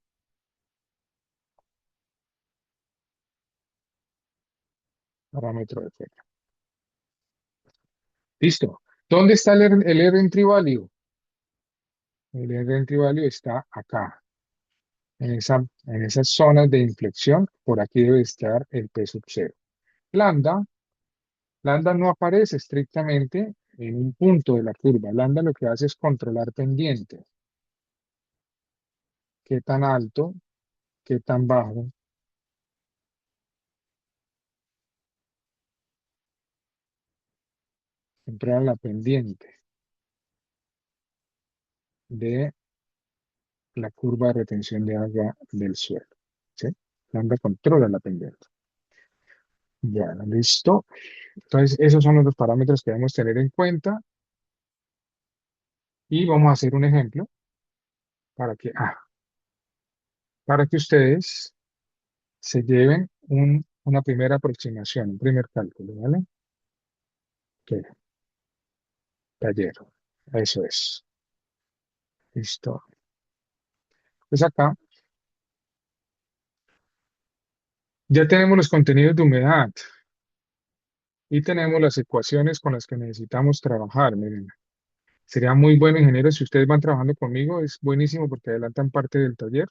parámetro de forma. Listo. ¿Dónde está el R entry value? El R entry value está acá, en esas zonas de inflexión. Por aquí debe estar el P sub cero. Lambda, lambda no aparece estrictamente en un punto de la curva. Lambda lo que hace es controlar pendiente. Qué tan alto, qué tan bajo, controla la pendiente de la curva de retención de agua del suelo, ¿sí? Lambda controla la pendiente. Bueno, listo. Entonces, esos son los parámetros que debemos tener en cuenta y vamos a hacer un ejemplo para para que ustedes se lleven una primera aproximación, un primer cálculo, ¿vale? Ok, taller. Eso es. Listo. Pues acá ya tenemos los contenidos de humedad y tenemos las ecuaciones con las que necesitamos trabajar. Miren, sería muy bueno, ingeniero, si ustedes van trabajando conmigo, es buenísimo porque adelantan parte del taller.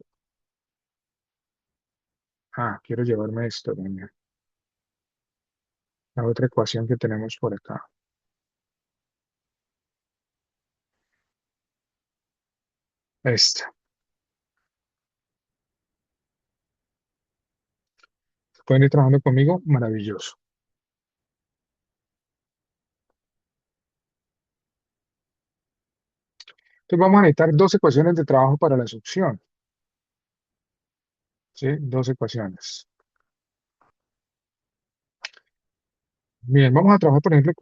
Quiero llevarme esto, venga, la otra ecuación que tenemos por acá. Esta. ¿Pueden ir trabajando conmigo? Maravilloso. Entonces vamos a necesitar dos ecuaciones de trabajo para la succión, ¿sí? Dos ecuaciones. Bien, vamos a trabajar, por ejemplo,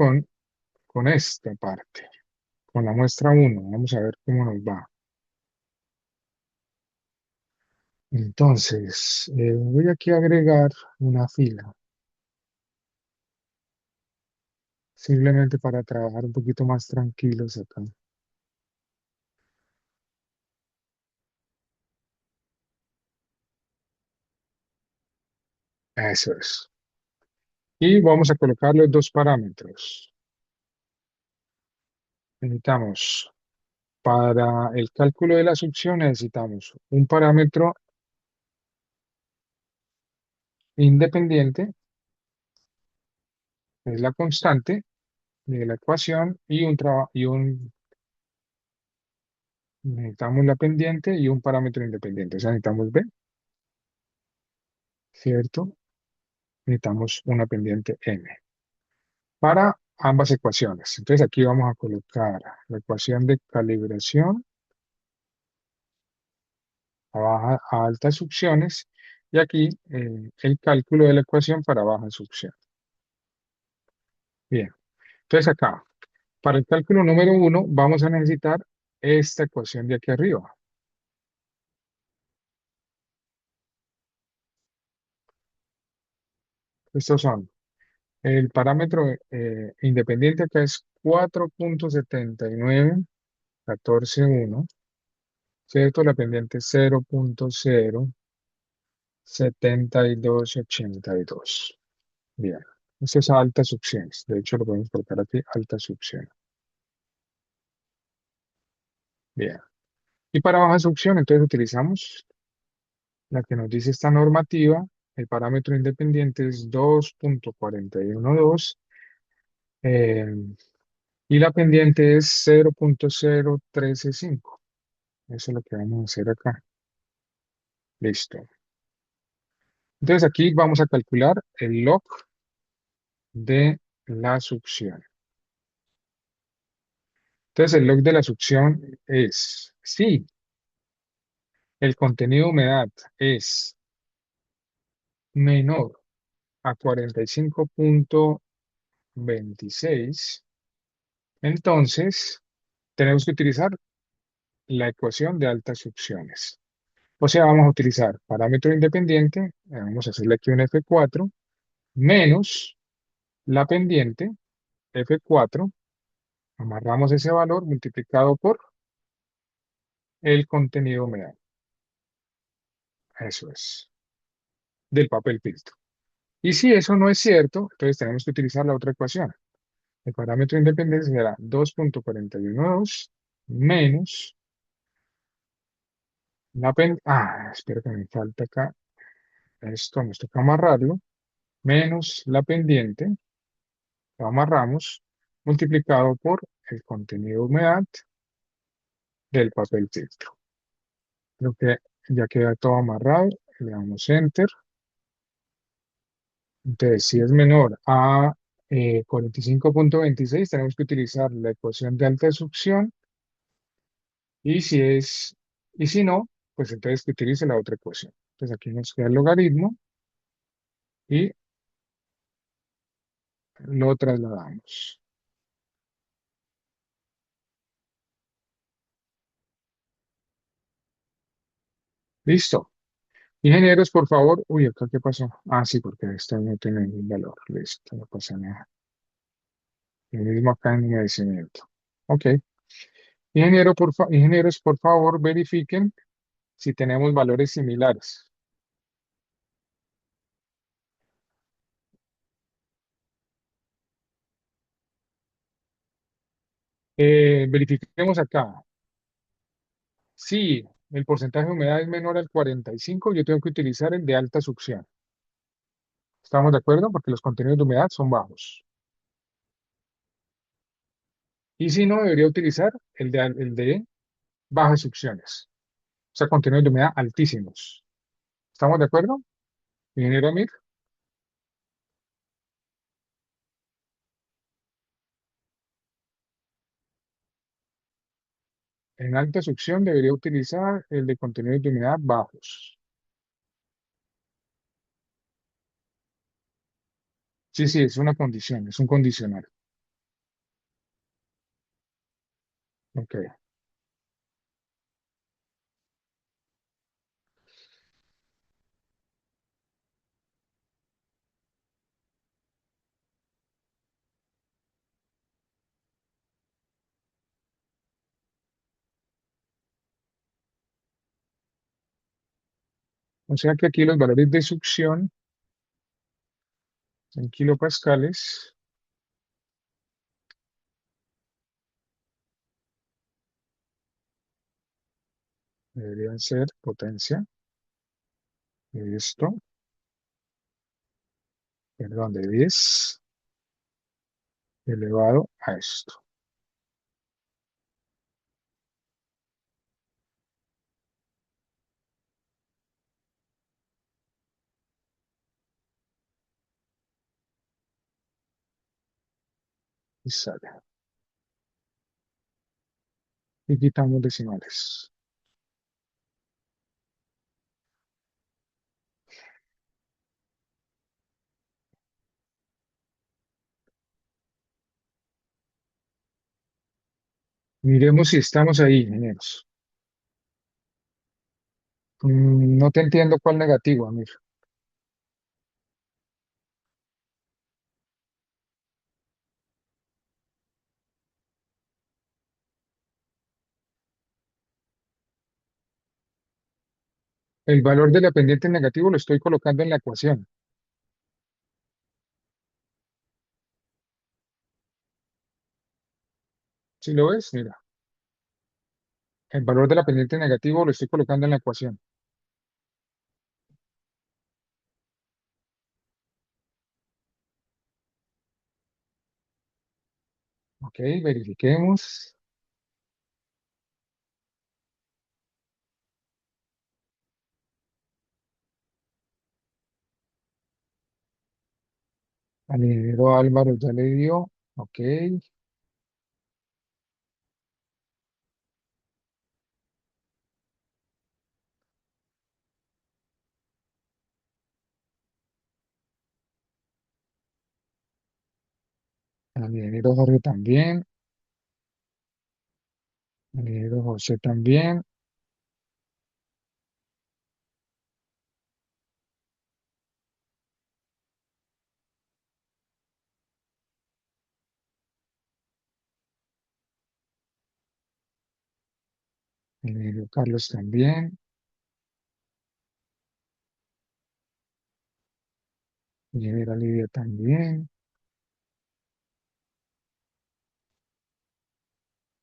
con esta parte, con la muestra uno. Vamos a ver cómo nos va. Entonces, voy aquí a agregar una fila. simplemente para trabajar un poquito más tranquilos acá. Eso es. Y vamos a colocar los dos parámetros. Necesitamos, para el cálculo de la succión, necesitamos un parámetro independiente, es la constante de la ecuación, necesitamos la pendiente y un parámetro independiente. O sea, necesitamos B, ¿cierto? Necesitamos una pendiente M para ambas ecuaciones. Entonces aquí vamos a colocar la ecuación de calibración a altas succiones y aquí el cálculo de la ecuación para baja succión. Bien, entonces acá, para el cálculo número uno, vamos a necesitar esta ecuación de aquí arriba. Estos son, el parámetro independiente acá es 4.7914.1, ¿cierto? La pendiente es 0.07282. Bien, esto es altas succiones. De hecho, lo podemos colocar aquí, alta succión. Bien. Y para baja succión, entonces utilizamos la que nos dice esta normativa. El parámetro independiente es 2.4112 eh, y la pendiente es 0.013.5. Eso es lo que vamos a hacer acá. Listo. Entonces aquí vamos a calcular el log de la succión. Entonces el log de la succión es, si el contenido de humedad es menor a 45.26, entonces tenemos que utilizar la ecuación de altas succiones. O sea, vamos a utilizar parámetro independiente, vamos a hacerle aquí un F4, menos la pendiente, F4, amarramos ese valor multiplicado por el contenido de humedad. Eso es, del papel filtro. Y si eso no es cierto, entonces tenemos que utilizar la otra ecuación. El parámetro independiente será 2.412 menos espero que me falta acá. Esto nos toca amarrarlo. Menos la pendiente, lo amarramos, multiplicado por el contenido de humedad del papel filtro. Creo que ya queda todo amarrado. Le damos Enter. Entonces, si es menor a 45.26, tenemos que utilizar la ecuación de alta succión. Y y si no, pues entonces que utilice la otra ecuación. Entonces aquí nos queda el logaritmo y lo trasladamos. Listo. Ingenieros, por favor. Uy, acá qué pasó. Ah, sí, porque esto no tiene ningún valor. Listo, no pasa nada. Lo mismo acá en merecimiento. Ok. Ingenieros, por favor, verifiquen si tenemos valores similares. Verifiquemos acá. Si el porcentaje de humedad es menor al 45, yo tengo que utilizar el de alta succión. ¿Estamos de acuerdo? Porque los contenidos de humedad son bajos. Y si no, debería utilizar el de bajas succiones. O sea, contenidos de humedad altísimos. ¿Estamos de acuerdo? Ingeniero Amir. En alta succión debería utilizar el de contenidos de humedad bajos. Sí, sí, es una condición, es un condicional. Ok. O sea que aquí los valores de succión en kilopascales deberían ser potencia de esto, perdón, de 10 elevado a esto. Y sale. Y quitamos decimales. Miremos si estamos ahí, ingenieros. No te entiendo cuál negativo, Amir. El valor de la pendiente negativo lo estoy colocando en la ecuación. Si lo ves, mira, el valor de la pendiente negativo lo estoy colocando en la ecuación. Ok, verifiquemos. Al ingeniero Álvaro ya le dio. Ok, al ingeniero Jorge también. Al ingeniero José también. Al ingeniero Carlos también. Ingeniera Lidia también.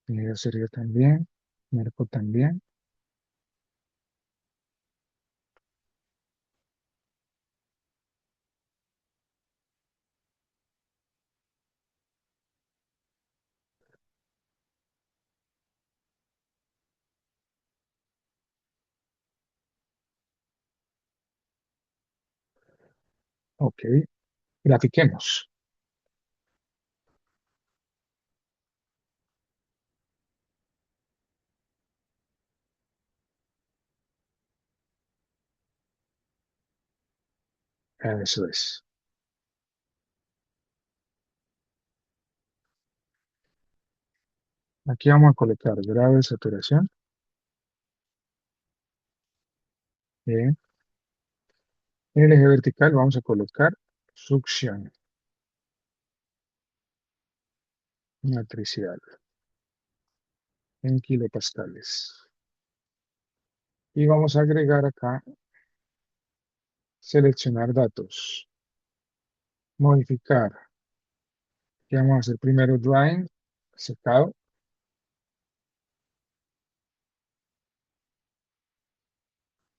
Ingeniero Sergio también. Marco también. Ok, grafiquemos. Eso es. Aquí vamos a colocar grado de saturación. Bien. En el eje vertical vamos a colocar succión matricial en kilopascales. Y vamos a agregar acá, seleccionar datos, modificar. ¿Qué vamos a hacer primero? Drying, secado,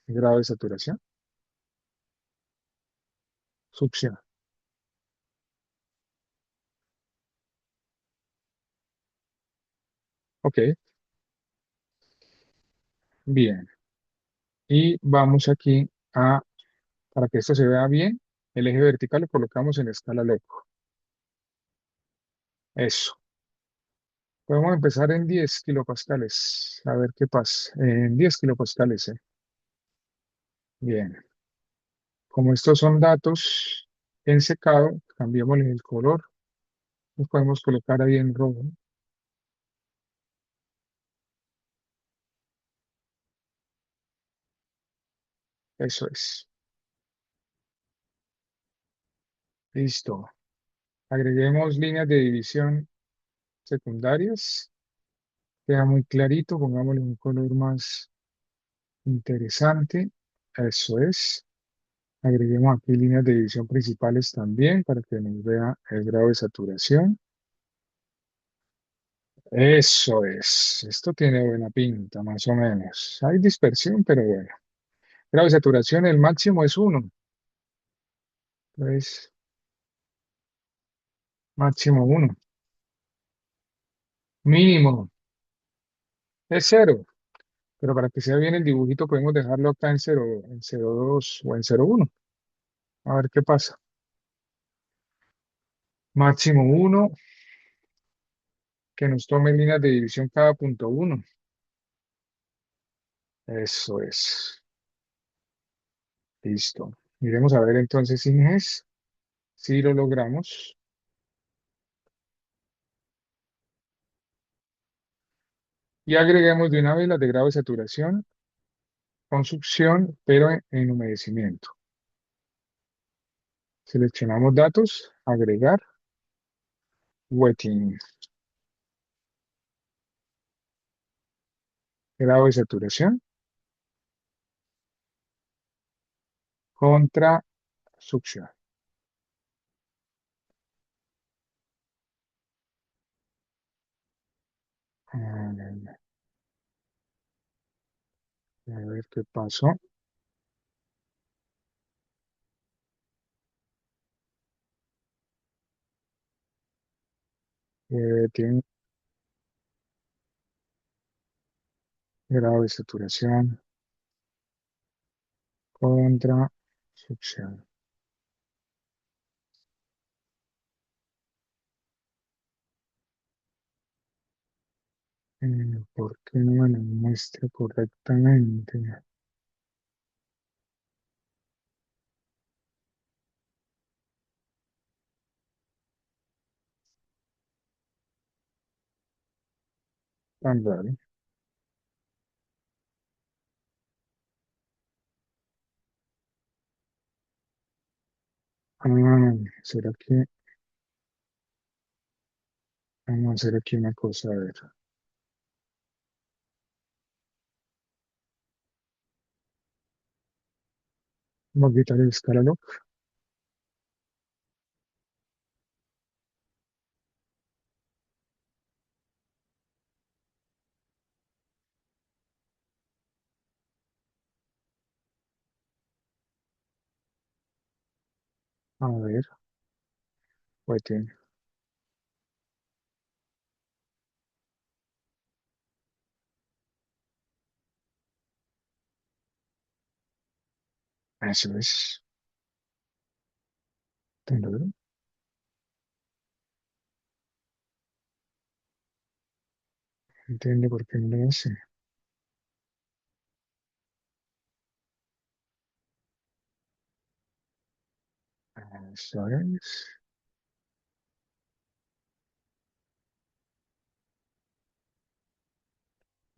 grado de saturación, succión. Ok, bien. Y vamos aquí a, para que esto se vea bien, el eje vertical lo colocamos en escala loco. Eso. Podemos empezar en 10 kilopascales. A ver qué pasa. En 10 kilopascales, ¿eh? Bien. Como estos son datos en secado, cambiémosle el color. Los podemos colocar ahí en rojo. Eso es. Listo. Agreguemos líneas de división secundarias. Queda muy clarito. Pongámosle un color más interesante. Eso es. Agreguemos aquí líneas de división principales también para que nos vea el grado de saturación. Eso es. Esto tiene buena pinta, más o menos. Hay dispersión, pero bueno. Grado de saturación, el máximo es 1. Entonces, máximo 1. Mínimo es 0. Pero para que sea bien el dibujito, podemos dejarlo acá en 0,2 o en 0,1. A ver qué pasa. Máximo 1, que nos tome líneas de división cada punto 1. Eso es. Listo. Miremos a ver entonces, Inges, si lo logramos. Y agreguemos de una vez las de grado de saturación con succión, pero en humedecimiento. Seleccionamos datos, agregar, wetting, grado de saturación contra succión. A ver qué pasó. Tiene grado de saturación contra succión. ¿Por qué no me lo muestra correctamente? Tan raro. Ah, ¿será que vamos a hacer aquí una cosa? A ver, vamos a quitar el escalalo. A ver, pues tiene. Eso es. Tan raro. No entiendo por qué no lo hace. Eso es.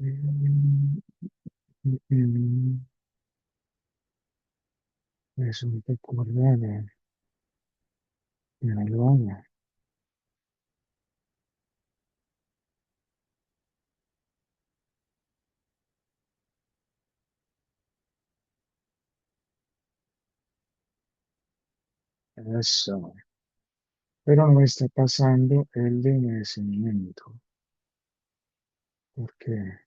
Mm, mm, mm, es un poco raro. No lo haga. Eso. Pero no está pasando el de envejecimiento. ¿Por qué?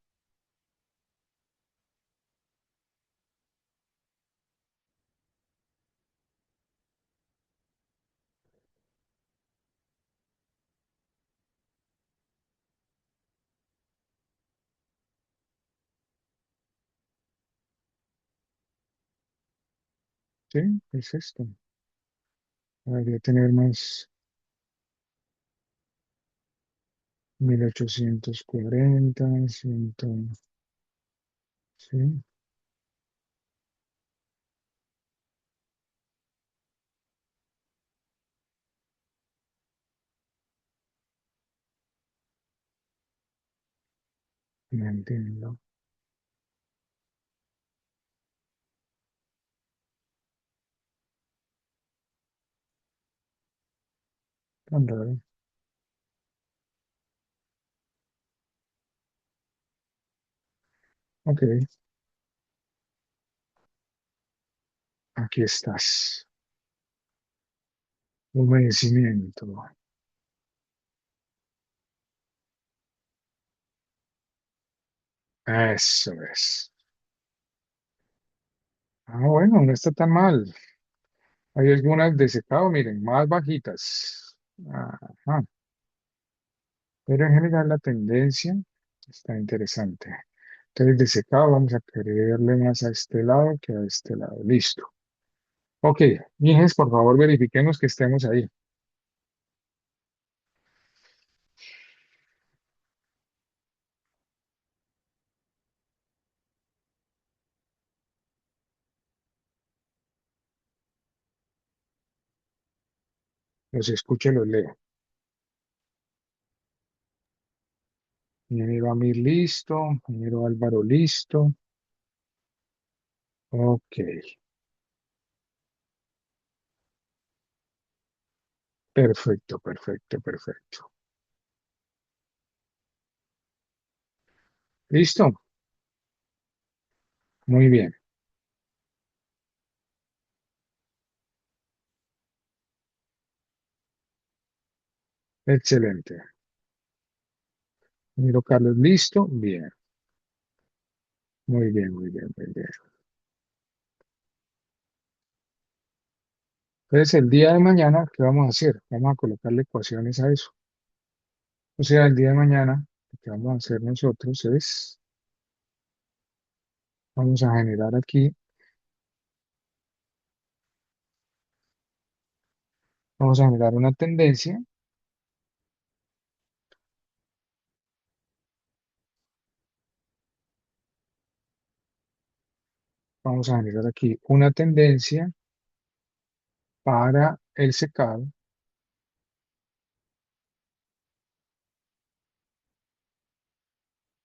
Sí, es esto. Debería tener más 1840, 100. Sí, no entiendo. Tan raro. Ok, Aquí estás. Humedecimiento. Eso es. Ah, bueno, no está tan mal. Hay algunas de secado, miren, más bajitas. Ajá. Pero en general la tendencia está interesante. Entonces, de secado vamos a quererle más a este lado que a este lado. Listo. Ok, mijes, por favor, verifiquemos que estemos ahí. Los escucho y los leo. Ingeniero Amir, listo. Ingeniero Álvaro, listo. Ok, perfecto, perfecto, perfecto. ¿Listo? Muy bien, excelente. Ingeniero Carlos, listo. Bien, muy bien, muy bien, muy bien. Entonces, el día de mañana, ¿qué vamos a hacer? Vamos a colocarle ecuaciones a eso. O sea, el día de mañana, lo que vamos a hacer nosotros es, vamos a generar aquí, vamos a generar una tendencia, vamos a generar aquí una tendencia para el secado, o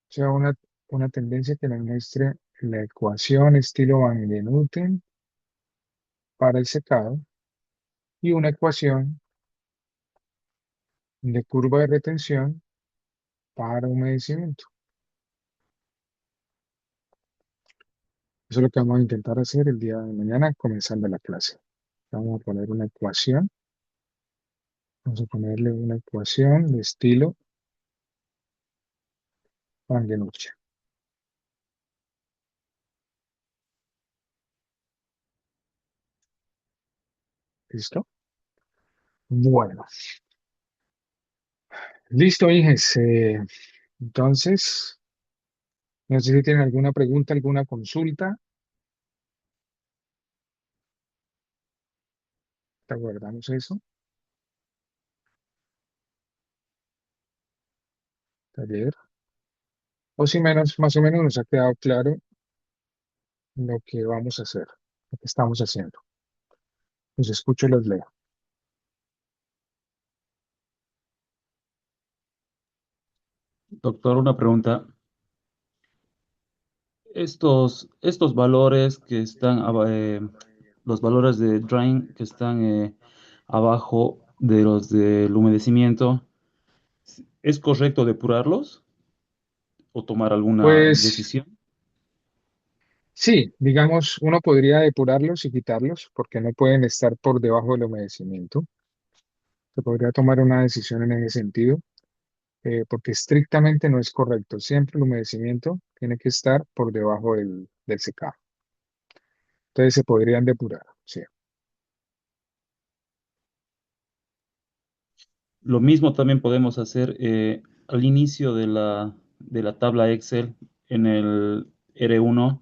sea, una tendencia que nos muestre la ecuación estilo Van Noten para el secado y una ecuación de curva de retención para humedecimiento. Eso es lo que vamos a intentar hacer el día de mañana, comenzando la clase. Vamos a poner una ecuación, vamos a ponerle una ecuación de estilo Van Noten. ¿Listo? Bueno, listo, hijes. Entonces, no sé si tienen alguna pregunta, alguna consulta. ¿Te aguardamos eso? Taller. O si menos, más o menos nos ha quedado claro lo que vamos a hacer, lo que estamos haciendo. Los escucho y los leo. Doctor, una pregunta. Estos valores que están, los valores de drain que están abajo de los del humedecimiento, ¿es correcto depurarlos o tomar alguna Pues decisión? sí, digamos, uno podría depurarlos y quitarlos porque no pueden estar por debajo del humedecimiento. Se podría tomar una decisión en ese sentido, porque estrictamente no es correcto. Siempre el humedecimiento tiene que estar por debajo del secado. Entonces se podrían depurar, sí. Lo mismo también podemos hacer al inicio de la tabla Excel en el R1.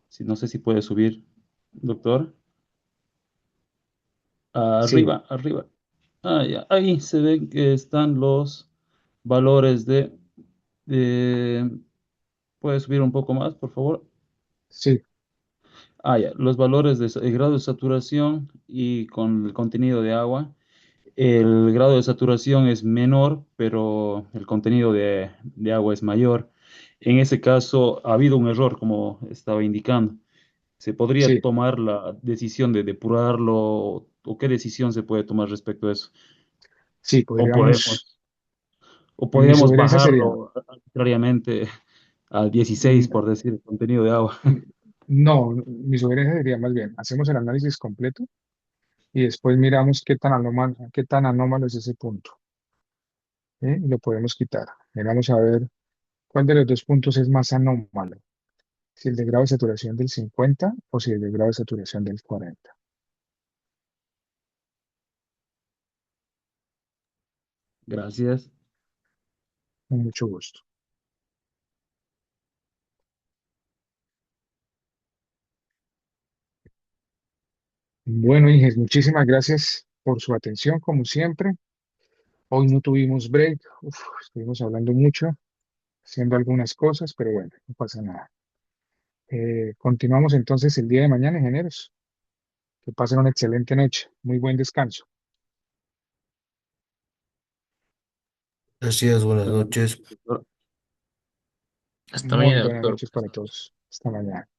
Si, no sé si puede subir, doctor. Sí, Arriba, arriba. Ya, ahí se ven que están los valores de- ¿puedes subir un poco más, por favor? sí, Ya, los valores de el grado de saturación y con el contenido de agua. El grado de saturación es menor, pero el contenido de agua es mayor. En ese caso, ha habido un error, como estaba indicando. ¿Se podría sí, tomar la decisión de depurarlo o qué decisión se puede tomar respecto a eso? sí, O podríamos, podemos, o mi podemos sugerencia sería, bajarlo arbitrariamente a 16, mm, por decir, el contenido de agua. No, mi sugerencia sería más bien, hacemos el análisis completo y después miramos qué tan anómalo es ese punto. ¿Sí? Y lo podemos quitar. Miramos a ver cuál de los dos puntos es más anómalo, si el de grado de saturación del 50 o si el de grado de saturación del 40. Gracias. Con mucho gusto. Bueno, Inges, muchísimas gracias por su atención, como siempre. Hoy no tuvimos break, uf, estuvimos hablando mucho, haciendo algunas cosas, pero bueno, no pasa nada. Continuamos entonces el día de mañana, ingenieros. Que pasen una excelente noche, muy buen descanso. Gracias, buenas Muchas gracias, noches. profesor. Hasta Muy mañana, buenas doctor. noches para todos. Hasta mañana.